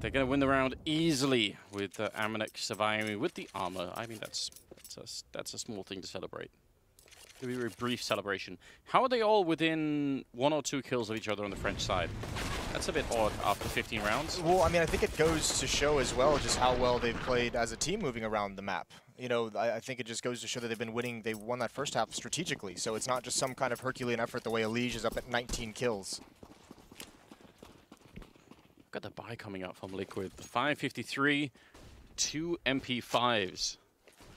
They're going to win the round easily with Amanek surviving with the armor. I mean, that's a small thing to celebrate. It'll be a very brief celebration. How are they all within 1 or 2 kills of each other on the French side? That's a bit odd after 15 rounds. Well, I mean, I think it goes to show as well just how well they've played as a team moving around the map. You know, I think it just goes to show that they've been winning. They won that first half strategically, so it's not just some kind of Herculean effort the way Elige is up at 19 kills. Got the buy coming up from Liquid. 553, 2 MP5s.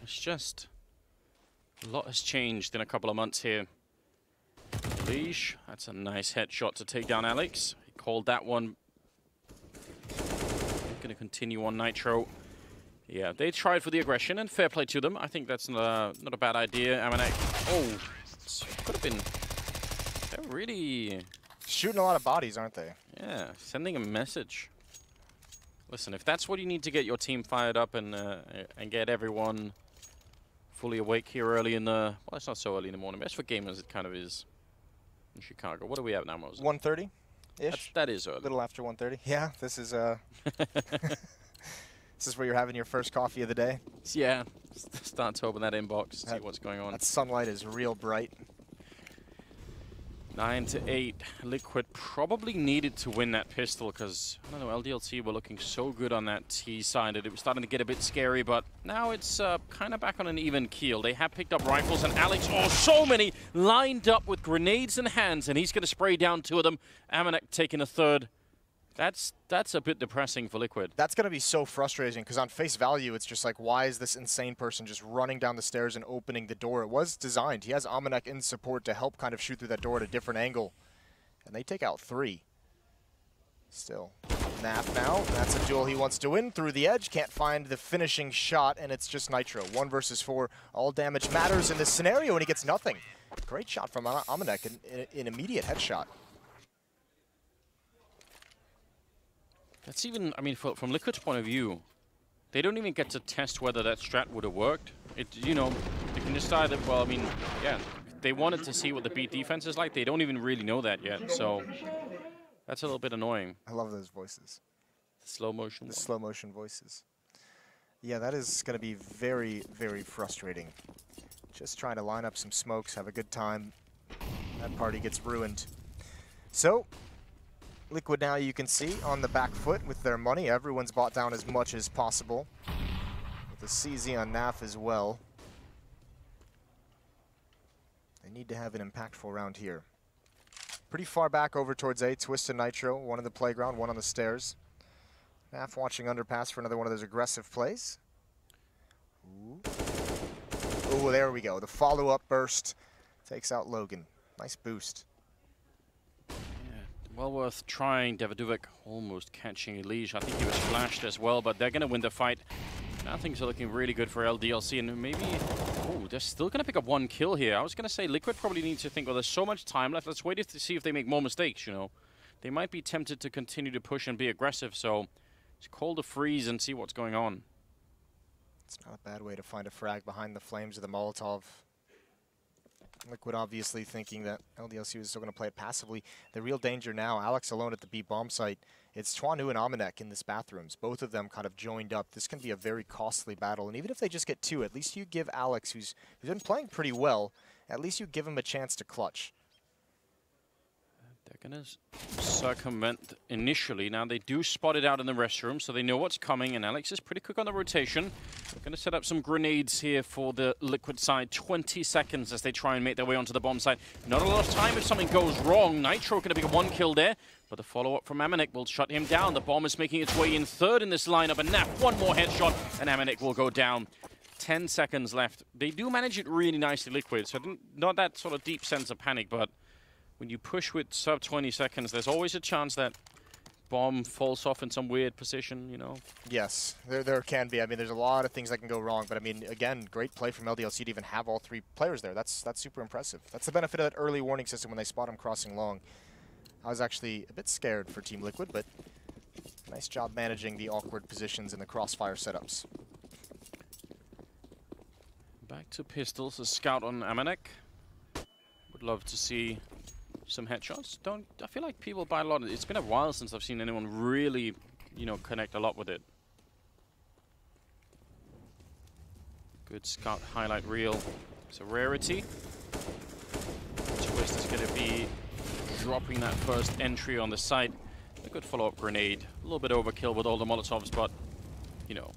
It's just... a lot has changed in a couple of months here. Elige, that's a nice headshot to take down Alex. He called that one. Going to continue on Nitro. Yeah, they tried for the aggression, and fair play to them. I think that's not a bad idea. Amanek, oh, could have been... They're really... shooting a lot of bodies, aren't they? Yeah, sending a message. Listen, if that's what you need to get your team fired up and get everyone fully awake here early in the... Well, it's not so early in the morning, but for gamers it kind of is in Chicago. What are we at now, Moses? 1:30-ish? That is early. A little after 1:30. Yeah, this is this is where you're having your first coffee of the day. Yeah, start to open that inbox, see what's going on. That sunlight is real bright. 9-8. Liquid probably needed to win that pistol because, I don't know, LDLC were looking so good on that T side that it was starting to get a bit scary, but now it's kind of back on an even keel. They have picked up rifles, and Alex, oh, so many lined up with grenades in hands, and he's going to spray down 2 of them. Amanek taking a 3rd. That's a bit depressing for Liquid. That's going to be so frustrating because on face value, it's just like, why is this insane person just running down the stairs and opening the door? It was designed. He has Amanek in support to help kind of shoot through that door at a different angle. And they take out 3. Still. Naf now. That's a duel he wants to win through the edge. Can't find the finishing shot, and it's just Nitro. 1 versus 4. All damage matters in this scenario, and he gets nothing. Great shot from Amanek, an immediate headshot. That's even, I mean, from Liquid's point of view, they don't even get to test whether that strat would have worked. You know, they can decide that, well, I mean, yeah, they wanted to see what the beat defense is like. They don't even really know that yet, so that's a little bit annoying. I love those voices. Slow motion. The slow motion voices. Yeah, that is going to be very, very frustrating. Just trying to line up some smokes, have a good time. That party gets ruined. So, Liquid now, you can see, on the back foot with their money. Everyone's bought down as much as possible. With the CZ on NAF as well. They need to have an impactful round here. Pretty far back over towards A. Twisted Nitro, 1 on the playground, 1 on the stairs. NAF watching underpass for another one of those aggressive plays. Oh, there we go. The follow-up burst takes out Logan. Nice boost. Well worth trying. Daviduvik almost catching Elige. I think he was flashed as well, but they're going to win the fight. Now things are looking really good for LDLC, and maybe... Oh, they're still going to pick up 1 kill here. I was going to say Liquid probably needs to think, well, there's so much time left. Let's wait to see if they make more mistakes, you know. They might be tempted to continue to push and be aggressive, so just call the freeze and see what's going on. It's not a bad way to find a frag behind the flames of the Molotov. Liquid obviously thinking that LDLC was still going to play it passively. The real danger now, Alex alone at the B bomb site. It's Twanu and Amanek in this bathrooms. Both of them kind of joined up. This can be a very costly battle. And even if they just get 2, at least you give Alex, who's been playing pretty well, at least you give him a chance to clutch. They're Gonna circumvent initially. Now they do spot it out in the restroom, so they know what's coming, and Alex is pretty quick on the rotation. They're gonna set up some grenades here for the Liquid side. 20 seconds as they try and make their way onto the bomb site. Not a lot of time if something goes wrong. Nitro gonna be 1 kill there, but the follow-up from Amanek will shut him down. The bomb is making its way in third in this lineup, and Naf, 1 more headshot, and Amanek will go down. 10 seconds left. They do manage it really nicely, Liquid, so not that sort of deep sense of panic, but when you push with sub 20 seconds, there's always a chance that bomb falls off in some weird position, you know? Yes, there can be. I mean, there's a lot of things that can go wrong, but I mean, again, great play from LDLC to even have all 3 players there. That's super impressive. That's the benefit of that early warning system when they spot him crossing long. I was actually a bit scared for Team Liquid, but nice job managing the awkward positions in the crossfire setups. Back to pistols, a scout on Amanek. Would love to see some headshots. I feel like people buy a lot. It's been a while since I've seen anyone really, you know, connect a lot with it. Good scout highlight reel. It's a rarity. Twist is going to be dropping that first entry on the site. A good follow-up grenade. A little bit overkill with all the Molotovs, but, you know.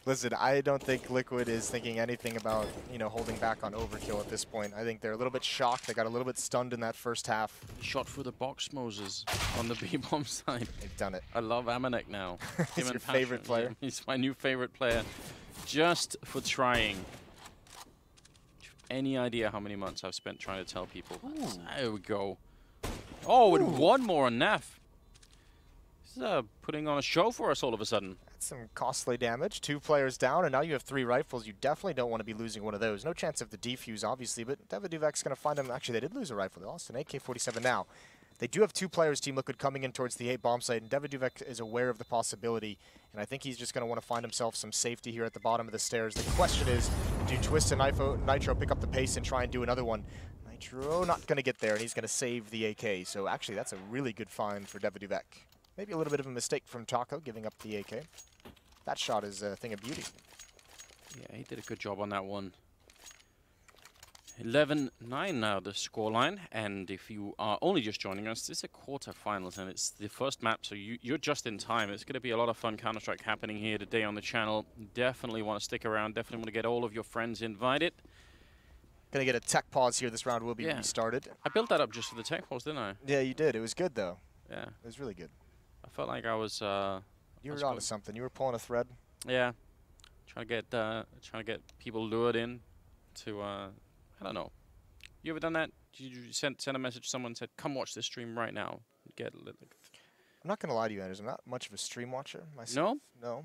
Listen, I don't think Liquid is thinking anything about, you know, holding back on overkill at this point. I think they're a little bit shocked. They got a little bit stunned in that first half. Shot through the box, Moses, on the B-bomb side. They've done it. I love Amanek now. He's your favorite player? Yeah, he's my new favorite player, just for trying. Any idea how many months I've spent trying to tell people? There we go. Oh, and 1 more on Naf. This is putting on a show for us all of a sudden. That's some costly damage. 2 players down, and now you have 3 rifles. You definitely don't want to be losing one of those. No chance of the defuse, obviously, but Daviduvek's going to find them. Actually, they did lose a rifle. They lost an AK-47 now. They do have 2 players, Team Liquid, coming in towards the 8 bomb site, and Daviduvek is aware of the possibility, and I think he's just going to want to find himself some safety here at the bottom of the stairs. The question is, do Twist and Nitro pick up the pace and try and do another one? Nitro not going to get there, and he's going to save the AK. So actually, that's a really good find for Daviduvek. Maybe a little bit of a mistake from Taco, giving up the AK. That shot is a thing of beauty. Yeah, he did a good job on that one. 11-9 now, the scoreline. And if you are only just joining us, this is a quarterfinals, and it's the first map, so you're just in time. It's going to be a lot of fun Counter-Strike happening here today on the channel. Definitely want to stick around. Definitely want to get all of your friends invited. Gonna get a tech pause here. This round will be restarted. I built that up just for the tech pause, didn't I? Yeah, you did. It was good, though. Yeah. It was really good. I felt like I was... you were onto something. You were pulling a thread. Yeah. Trying to get people lured in to, I don't know. You ever done that? Did you send a message to someone and said, come watch this stream right now? I'm not gonna lie to you, Anders. I'm not much of a stream watcher myself. No?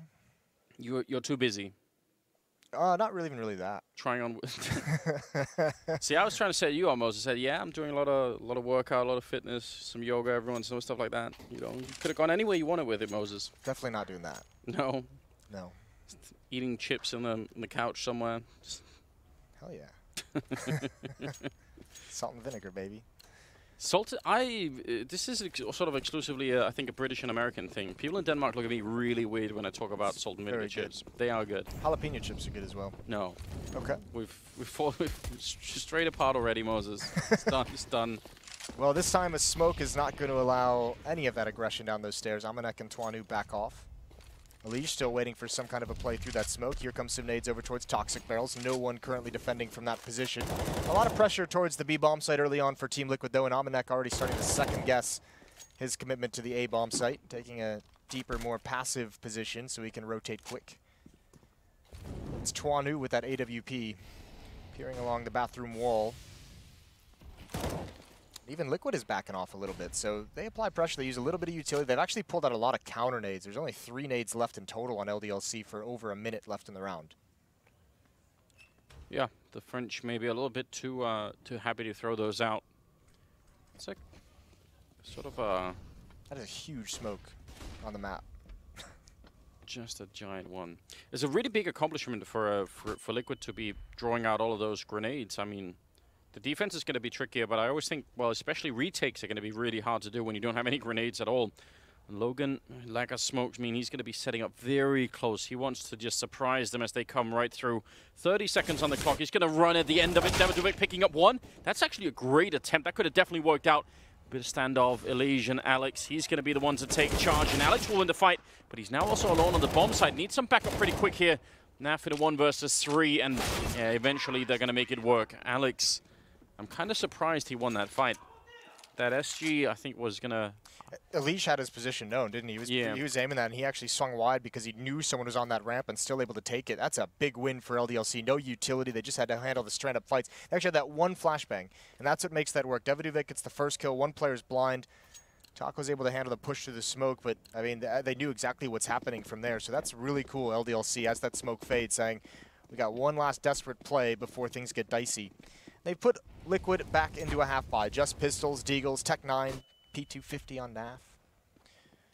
No. You're too busy. Not really, even really that. Trying on. See, I was trying to set you on, Moses. I said, yeah, I'm doing a lot of workout, a lot of fitness, some yoga, everyone, some stuff like that. You know, you could have gone anywhere you wanted with it, Moses. Definitely not doing that. No. No. Just eating chips on the couch somewhere. Hell yeah. Salt and vinegar, baby. Salted. This is sort of exclusively, I think, a British and American thing. People in Denmark look at me really weird when I talk about salt and vinegar chips. They are good. Jalapeno chips are good as well. No. Okay. We've strayed apart already, Moses. It's done. It's done. Well, this time a smoke is not going to allow any of that aggression down those stairs. Amanek and Twanu back off. Alish still waiting for some kind of a play through that smoke. Here comes some nades over towards Toxic Barrels. No one currently defending from that position. A lot of pressure towards the B-bomb site early on for Team Liquid, though, and Amanek already starting to second-guess his commitment to the A-bomb site, taking a deeper, more passive position so he can rotate quick. It's Twanu with that AWP, peering along the bathroom wall. Even Liquid is backing off a little bit, so they apply pressure. They use a little bit of utility. They've actually pulled out a lot of counter nades. There's only 3 nades left in total on LDLC for over a minute left in the round. Yeah, the French may be a little bit too happy to throw those out. It's like sort of a... That is a huge smoke on the map. Just a giant one. It's a really big accomplishment for Liquid to be drawing out all of those grenades. I mean... The defense is going to be trickier, but I always think, well, especially retakes are going to be really hard to do when you don't have any grenades at all. Logan, lack of smokes mean he's going to be setting up very close. He wants to just surprise them as they come right through. 30 seconds on the clock. He's going to run at the end of it. Davidovic picking up one. That's actually a great attempt. That could have definitely worked out. Bit of standoff, Elysian, Alex. He's going to be the one to take charge, and Alex will win the fight. But he's now also alone on the bomb side. Needs some backup pretty quick here. Naf in a 1 versus 3, and yeah, eventually they're going to make it work. Alex, I'm kind of surprised he won that fight. That SG, I think, was going to... Elish had his position known, didn't he? He was aiming that, and he actually swung wide because he knew someone was on that ramp and still able to take it. That's a big win for LDLC. No utility. They just had to handle the strand-up fights. They actually had that one flashbang, and that's what makes that work. Davidovic gets the first kill. One player's blind. Taco's able to handle the push through the smoke, but, I mean, they knew exactly what's happening from there. So that's really cool, LDLC, as that smoke fades, saying, we got one last desperate play before things get dicey. They put Liquid back into a half-buy. Just Pistols, Deagles, Tech-9, P250 on NAF.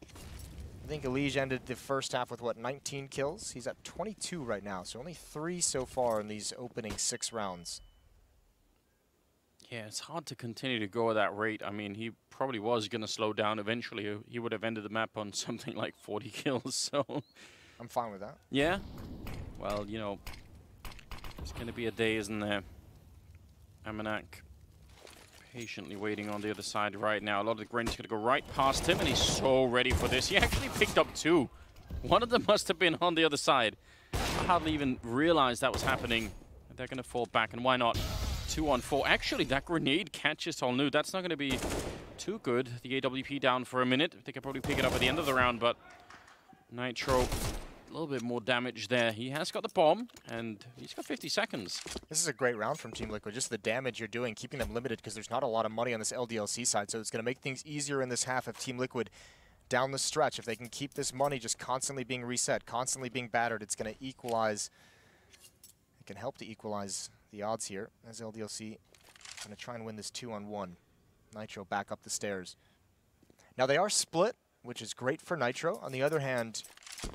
I think Elige ended the first half with, what, 19 kills? He's at 22 right now, so only 3 so far in these opening 6 rounds. Yeah, it's hard to continue to go at that rate. I mean, he probably was going to slow down eventually. He would have ended the map on something like 40 kills, so... I'm fine with that. Yeah? Well, you know, it's going to be a day, isn't there? Amanak patiently waiting on the other side right now. A lot of the Gren's going to go right past him, and he's so ready for this. He actually picked up 2. One of them must have been on the other side. I hardly even realized that was happening. They're going to fall back, and why not? 2 on 4. Actually, that grenade catches Tolnu. That's not going to be too good. The AWP down for a minute. They could probably pick it up at the end of the round, but Nitro, a little bit more damage there. He has got the bomb, and he's got 50 seconds. This is a great round from Team Liquid. Just the damage you're doing, keeping them limited, because there's not a lot of money on this LDLC side, so it's going to make things easier in this half of Team Liquid down the stretch. If they can keep this money just constantly being reset, constantly being battered, it's going to equalize. It can help to equalize the odds here, as LDLC going to try and win this 2-on-1. Nitro back up the stairs. Now they are split, which is great for Nitro. On the other hand,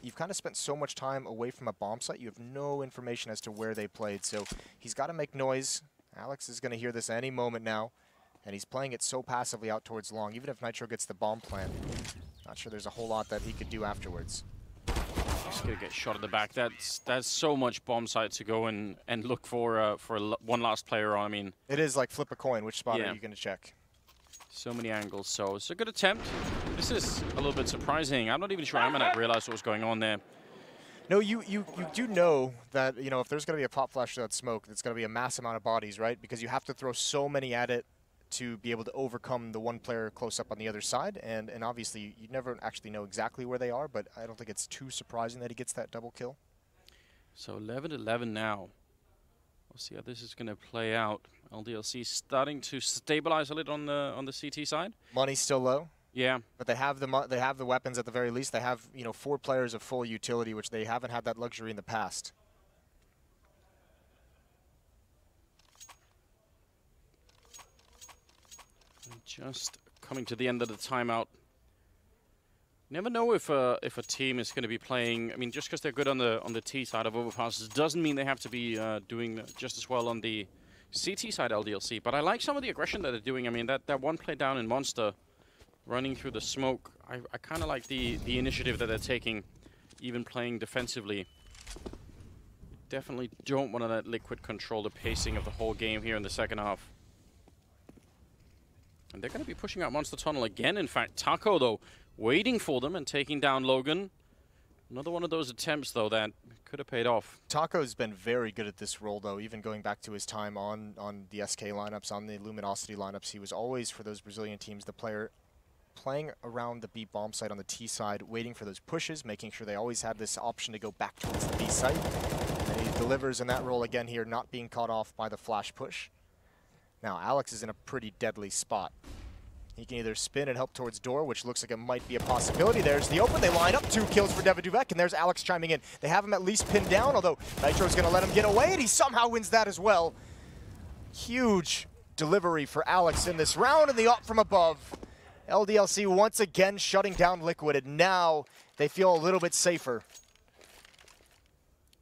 you've kind of spent so much time away from a bomb site, you have no information as to where they played. So he's got to make noise. Alex is going to hear this any moment now, and he's playing it so passively out towards long. Even if Nitro gets the bomb plant, not sure there's a whole lot that he could do afterwards. He's going to get shot in the back. That's so much bomb site to go and look for one last player on. I mean, it is like flip a coin. Which spot are you going to check? So many angles. So it's a good attempt. This is a little bit surprising. I'm not even sure Amanak realized what was going on there. No, you do know that, you know, if there's going to be a pop flash without smoke, it's going to be a mass amount of bodies, right? Because you have to throw so many at it to be able to overcome the one player close up on the other side. And obviously, you never actually know exactly where they are, but I don't think it's too surprising that he gets that double kill. So 11-11 now. We'll see how this is going to play out. LDLC starting to stabilize a little on the CT side. Money's still low. Yeah, but they have the weapons at the very least. They have, you know, 4 players of full utility, which they haven't had that luxury in the past. Just coming to the end of the timeout. Never know if a team is going to be playing. I mean, just because they're good on the T side of overpasses doesn't mean they have to be doing just as well on the CT side LDLC. But I like some of the aggression that they're doing. I mean, that one play down in Monster, running through the smoke. I kind of like the initiative that they're taking, even playing defensively. Definitely don't want to let Liquid control the pacing of the whole game here in the second half. And they're going to be pushing out Monster Tunnel again. In fact, Taco, though, waiting for them and taking down Logan. Another one of those attempts, though, that could have paid off. Taco's been very good at this role, though, even going back to his time on the SK lineups, on the Luminosity lineups. He was always, for those Brazilian teams, the player playing around the B bomb site on the T side, waiting for those pushes, making sure they always had this option to go back towards the B site. And he delivers in that role again here, not being caught off by the flash push. Now, Alex is in a pretty deadly spot. He can either spin and help towards door, which looks like it might be a possibility. There's the open. They line up 2 kills for Davidovic, and there's Alex chiming in. They have him at least pinned down, although Nitro's going to let him get away, and he somehow wins that as well. Huge delivery for Alex in this round, and the op from above. LDLC once again shutting down Liquid, and now they feel a little bit safer.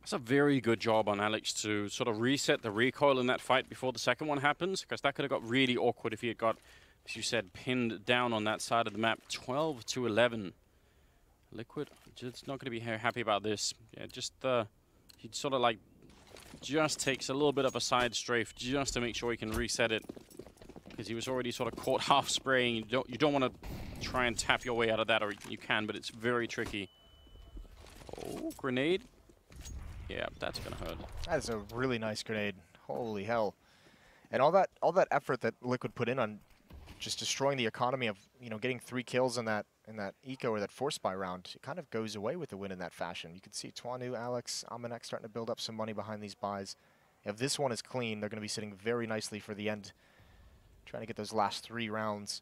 That's a very good job on Alex to sort of reset the recoil in that fight before the second one happens, because that could have got really awkward if he had got, as you said, pinned down on that side of the map. 12-11. Liquid just not going to be happy about this. Yeah, just he sort of like just takes a little bit of a side strafe just to make sure he can reset it, because he was already sort of caught half spraying. You don't want to try and tap your way out of that, or you can, but it's very tricky. Oh, grenade. Yeah, that's gonna hurt. That is a really nice grenade. Holy hell! And all that effort that Liquid put in on just destroying the economy of, you know, getting 3 kills in that eco or that force spy round, it kind of goes away with the win in that fashion. You can see Twanu, Alex, Amanek starting to build up some money behind these buys. If this one is clean, they're going to be sitting very nicely for the end, trying to get those last 3 rounds.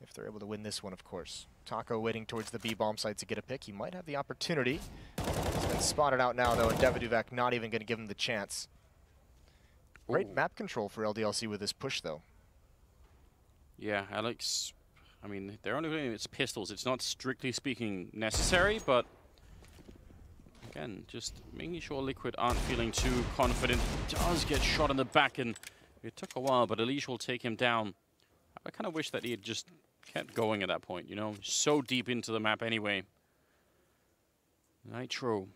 If they're able to win this one, of course. Taco waiting towards the B bomb site to get a pick. He might have the opportunity. He's been spotted out now, though, and Devaduvek not even going to give him the chance. Great map control for LDLC with this push, though. Yeah, Alex, I mean, they're only doing it's pistols. It's not strictly speaking necessary, but again, just making sure Liquid aren't feeling too confident. He does get shot in the back, and it took a while, but Elish will take him down. I kind of wish that he had just kept going at that point, you know, so deep into the map anyway. Nitro,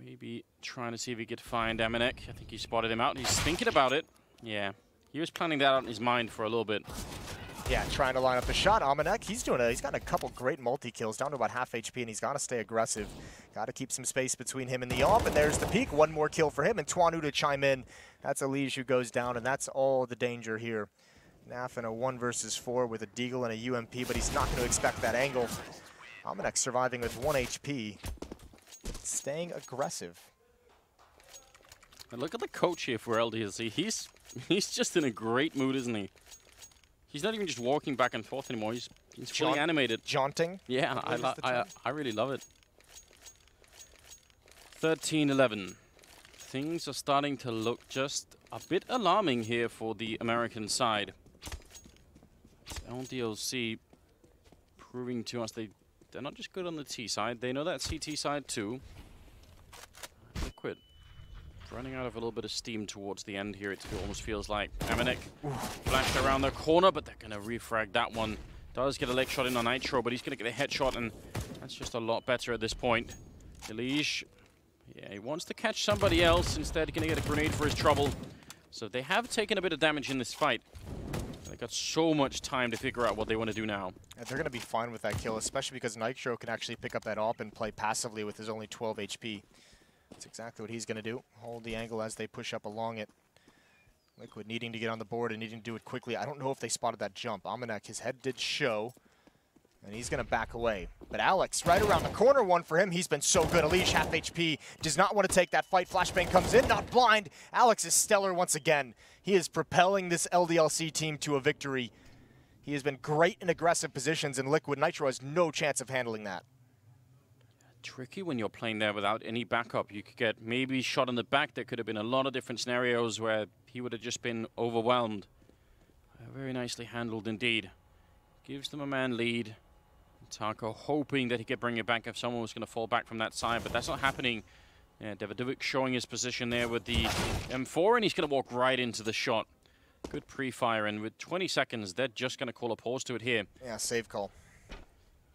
maybe trying to see if he could find Amanek. I think he spotted him out. He's thinking about it. Yeah. He was planning that out in his mind for a little bit. Yeah, trying to line up a shot. Amanek, he's gotten a couple great multi-kills, down to about half HP, and he's got to stay aggressive. Got to keep some space between him and the AWP, and there's the peak. 1 more kill for him, and Twanu to chime in. That's Elish who goes down, and that's all the danger here. Naf in a 1 versus 4 with a Deagle and a UMP, but he's not going to expect that angle. Amanek surviving with 1 HP. Staying aggressive. And look at the coach here for LDLC. He's just in a great mood, isn't he? He's not even just walking back and forth anymore. He's fully animated. Jaunting? Yeah, I really love it. 13-11. Things are starting to look just a bit alarming here for the American side. LDLC proving to us they're not just good on the T side. They know that CT side too. Liquid running out of a little bit of steam towards the end here. It almost feels like Amanek flashed around the corner, but they're going to refrag that one. Does get a leg shot in on Nitro, but he's going to get a headshot, and that's just a lot better at this point. Elish, yeah, he wants to catch somebody else. Instead, going to get a grenade for his trouble. So they have taken a bit of damage in this fight. They've got so much time to figure out what they want to do now. And they're going to be fine with that kill, especially because Nitro can actually pick up that AWP and play passively with his only 12 HP. That's exactly what he's going to do. Hold the angle as they push up along it. Liquid needing to get on the board and needing to do it quickly. I don't know if they spotted that jump. Amanek, his head did show, and he's going to back away. But Alex, right around the corner, 1 for him. He's been so good. Elish, half HP, does not want to take that fight. Flashbang comes in, not blind. Alex is stellar once again. He is propelling this LDLC team to a victory. He has been great in aggressive positions, and Liquid Nitro has no chance of handling that. Tricky when you're playing there without any backup. You could get maybe shot in the back. There could have been a lot of different scenarios where he would have just been overwhelmed. Very nicely handled indeed. Gives them a man lead. Taco hoping that he could bring it back if someone was going to fall back from that side, but that's not happening. Yeah, Devaduvek showing his position there with the M4, and he's going to walk right into the shot. Good pre-fire, and with 20 seconds, they're just going to call a pause to it here. Yeah, save call.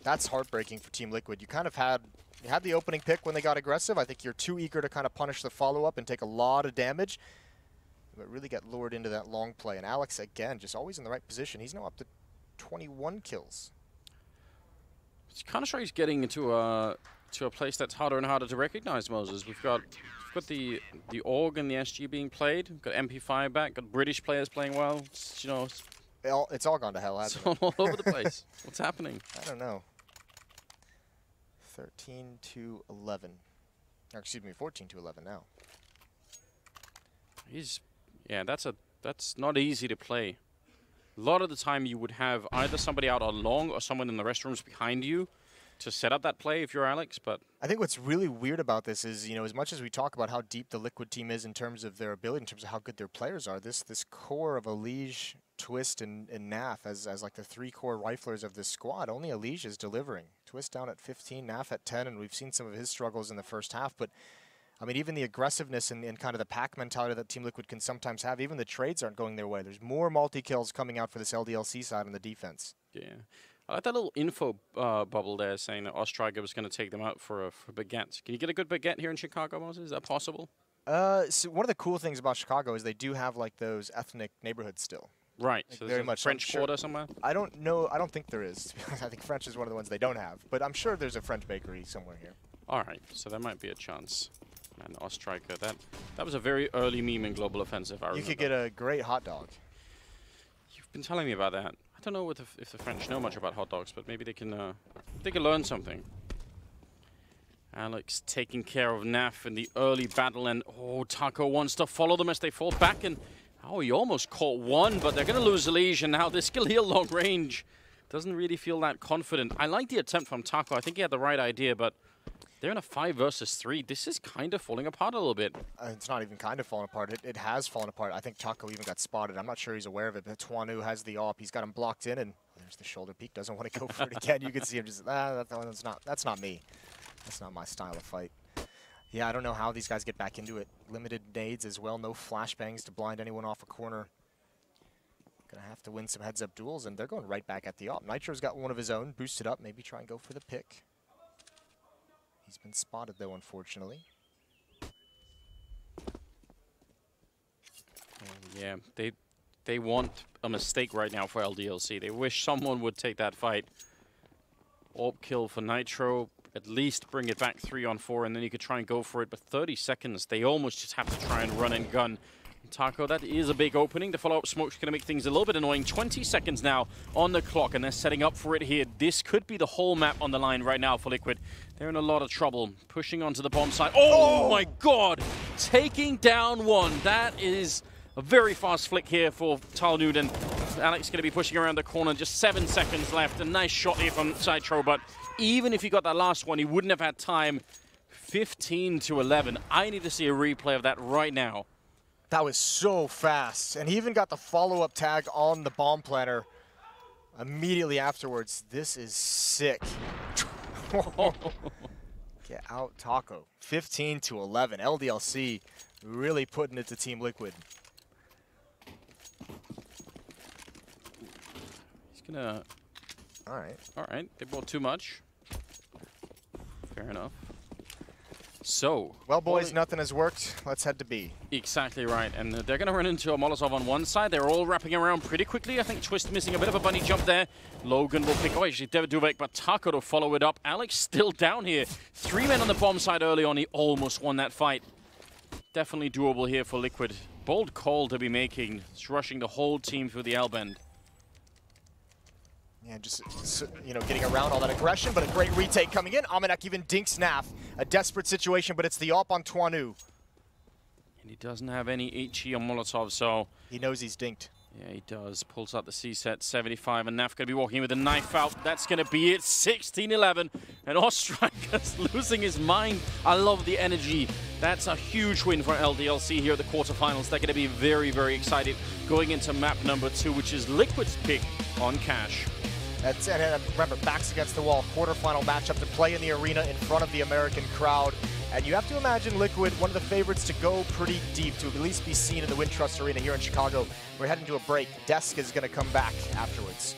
That's heartbreaking for Team Liquid. You kind of had the opening pick when they got aggressive. I think you're too eager to kind of punish the follow-up and take a lot of damage, but really get lured into that long play. And Alex, again, just always in the right position. He's now up to 21 kills. Counter-Strike's getting into a place that's harder and harder to recognize, Moses. We've got the AUG and the SG being played. We've got MP5 back. Got British players playing well. It's, you know, it's all gone to hell, hasn't it? It's all over the place. What's happening? I don't know. 13-11. Or, excuse me, 14-11 now. Yeah, that's not easy to play. A lot of the time you would have either somebody out on long or someone in the restrooms behind you to set up that play if you're Alex, but I think what's really weird about this is, you know, as much as we talk about how deep the Liquid team is in terms of their ability, in terms of how good their players are, this core of Elish, Twist, and Naf as like the 3 core riflers of this squad, only Elish is delivering. Twist down at 15, Naf at 10, and we've seen some of his struggles in the first half, but I mean, even the aggressiveness and kind of the pack mentality that Team Liquid can sometimes have, even the trades aren't going their way. There's more multi-kills coming out for this LDLC side on the defense. yeah. I like that little info bubble there saying that Ostriker was going to take them out for baguette. Can you get a good baguette here in Chicago, Moses? Is that possible? So one of the cool things about Chicago is they do have like those ethnic neighborhoods still. Right. Like so very there's much. a French Quarter somewhere? I don't know. I don't think there is. To be honest. I think French is one of the ones they don't have. But I'm sure there's a French bakery somewhere here. All right. So there might be a chance. And Ostriker, that was a very early meme in Global Offensive. You could get a great hot dog. You've been telling me about that. I don't know if the French know much about hot dogs, but maybe they can learn something. Alex taking care of Naf in the early battle, and Taco wants to follow them as they fall back, and he almost caught one, but they're going to lose the leash, and now this Galil long range doesn't really feel that confident. I like the attempt from Taco. I think he had the right idea, but they're in a 5 versus 3. This is kind of falling apart a little bit. It's not even kind of falling apart. It has fallen apart. I think Taco even got spotted. I'm not sure he's aware of it, but Twanu has the AWP. He's got him blocked in, and there's the shoulder peek. Doesn't want to go for it again. You can see him just, that's not me. That's not my style of fight. Yeah, I don't know how these guys get back into it. Limited nades as well. No flashbangs to blind anyone off a corner. Gonna have to win some heads-up duels, and they're going right back at the AWP. Nitro's got one of his own. Boosted up. Maybe try and go for the pick. He's been spotted, though, unfortunately. Yeah, they want a mistake right now for LDLC. They wish someone would take that fight. AWP kill for Nitro. At least bring it back 3-on-4, and then you could try and go for it. But 30 seconds, they almost just have to try and run and gun. Taco, that is a big opening. The follow-up smoke's going to make things a little bit annoying. 20 seconds now on the clock, and they're setting up for it here. This could be the whole map on the line right now for Liquid. They're in a lot of trouble. Pushing onto the bomb site. Oh my god! Taking down one. That is a very fast flick here for Talnud, and Alex going to be pushing around the corner. Just 7 seconds left. A nice shot here from Citro, but even if he got that last one, he wouldn't have had time. 15-11. I need to see a replay of that right now. That was so fast. And he even got the follow-up tag on the bomb planter immediately afterwards. This is sick. Get out, Taco. 15-11. LDLC really putting it to Team Liquid. He's gonna... All right. They bought too much. Fair enough. So, well, boys, nothing has worked. Let's head to B. Exactly right, and they're going to run into a Molotov on one side. They're all wrapping around pretty quickly. I think Twist missing a bit of a bunny jump there. Logan will pick, actually, Duvek, but Taco to follow it up. Alex still down here. 3 men on the bomb side early on. He almost won that fight. Definitely doable here for Liquid. Bold call to be making. It's rushing the whole team through the L-bend. Yeah, just, you know, getting around all that aggression, but a great retake coming in. Amanek even dinks Naf. A desperate situation, but it's the AWP on Twanu. And he doesn't have any HE on Molotov, so... He knows he's dinked. Yeah, he does. Pulls out the C-set, 75, and Naf going to be walking with a knife out. That's going to be it, 16-11. And Ostriker's losing his mind. I love the energy. That's a huge win for LDLC here at the quarterfinals. They're going to be very, very excited going into map number 2, which is Liquid's pick on Cash. That's, and remember, backs against the wall, quarterfinal matchup to play in the arena in front of the American crowd. And you have to imagine Liquid, one of the favorites to go pretty deep, to at least be seen in the Wintrust Arena here in Chicago. We're heading to a break. Desk is going to come back afterwards.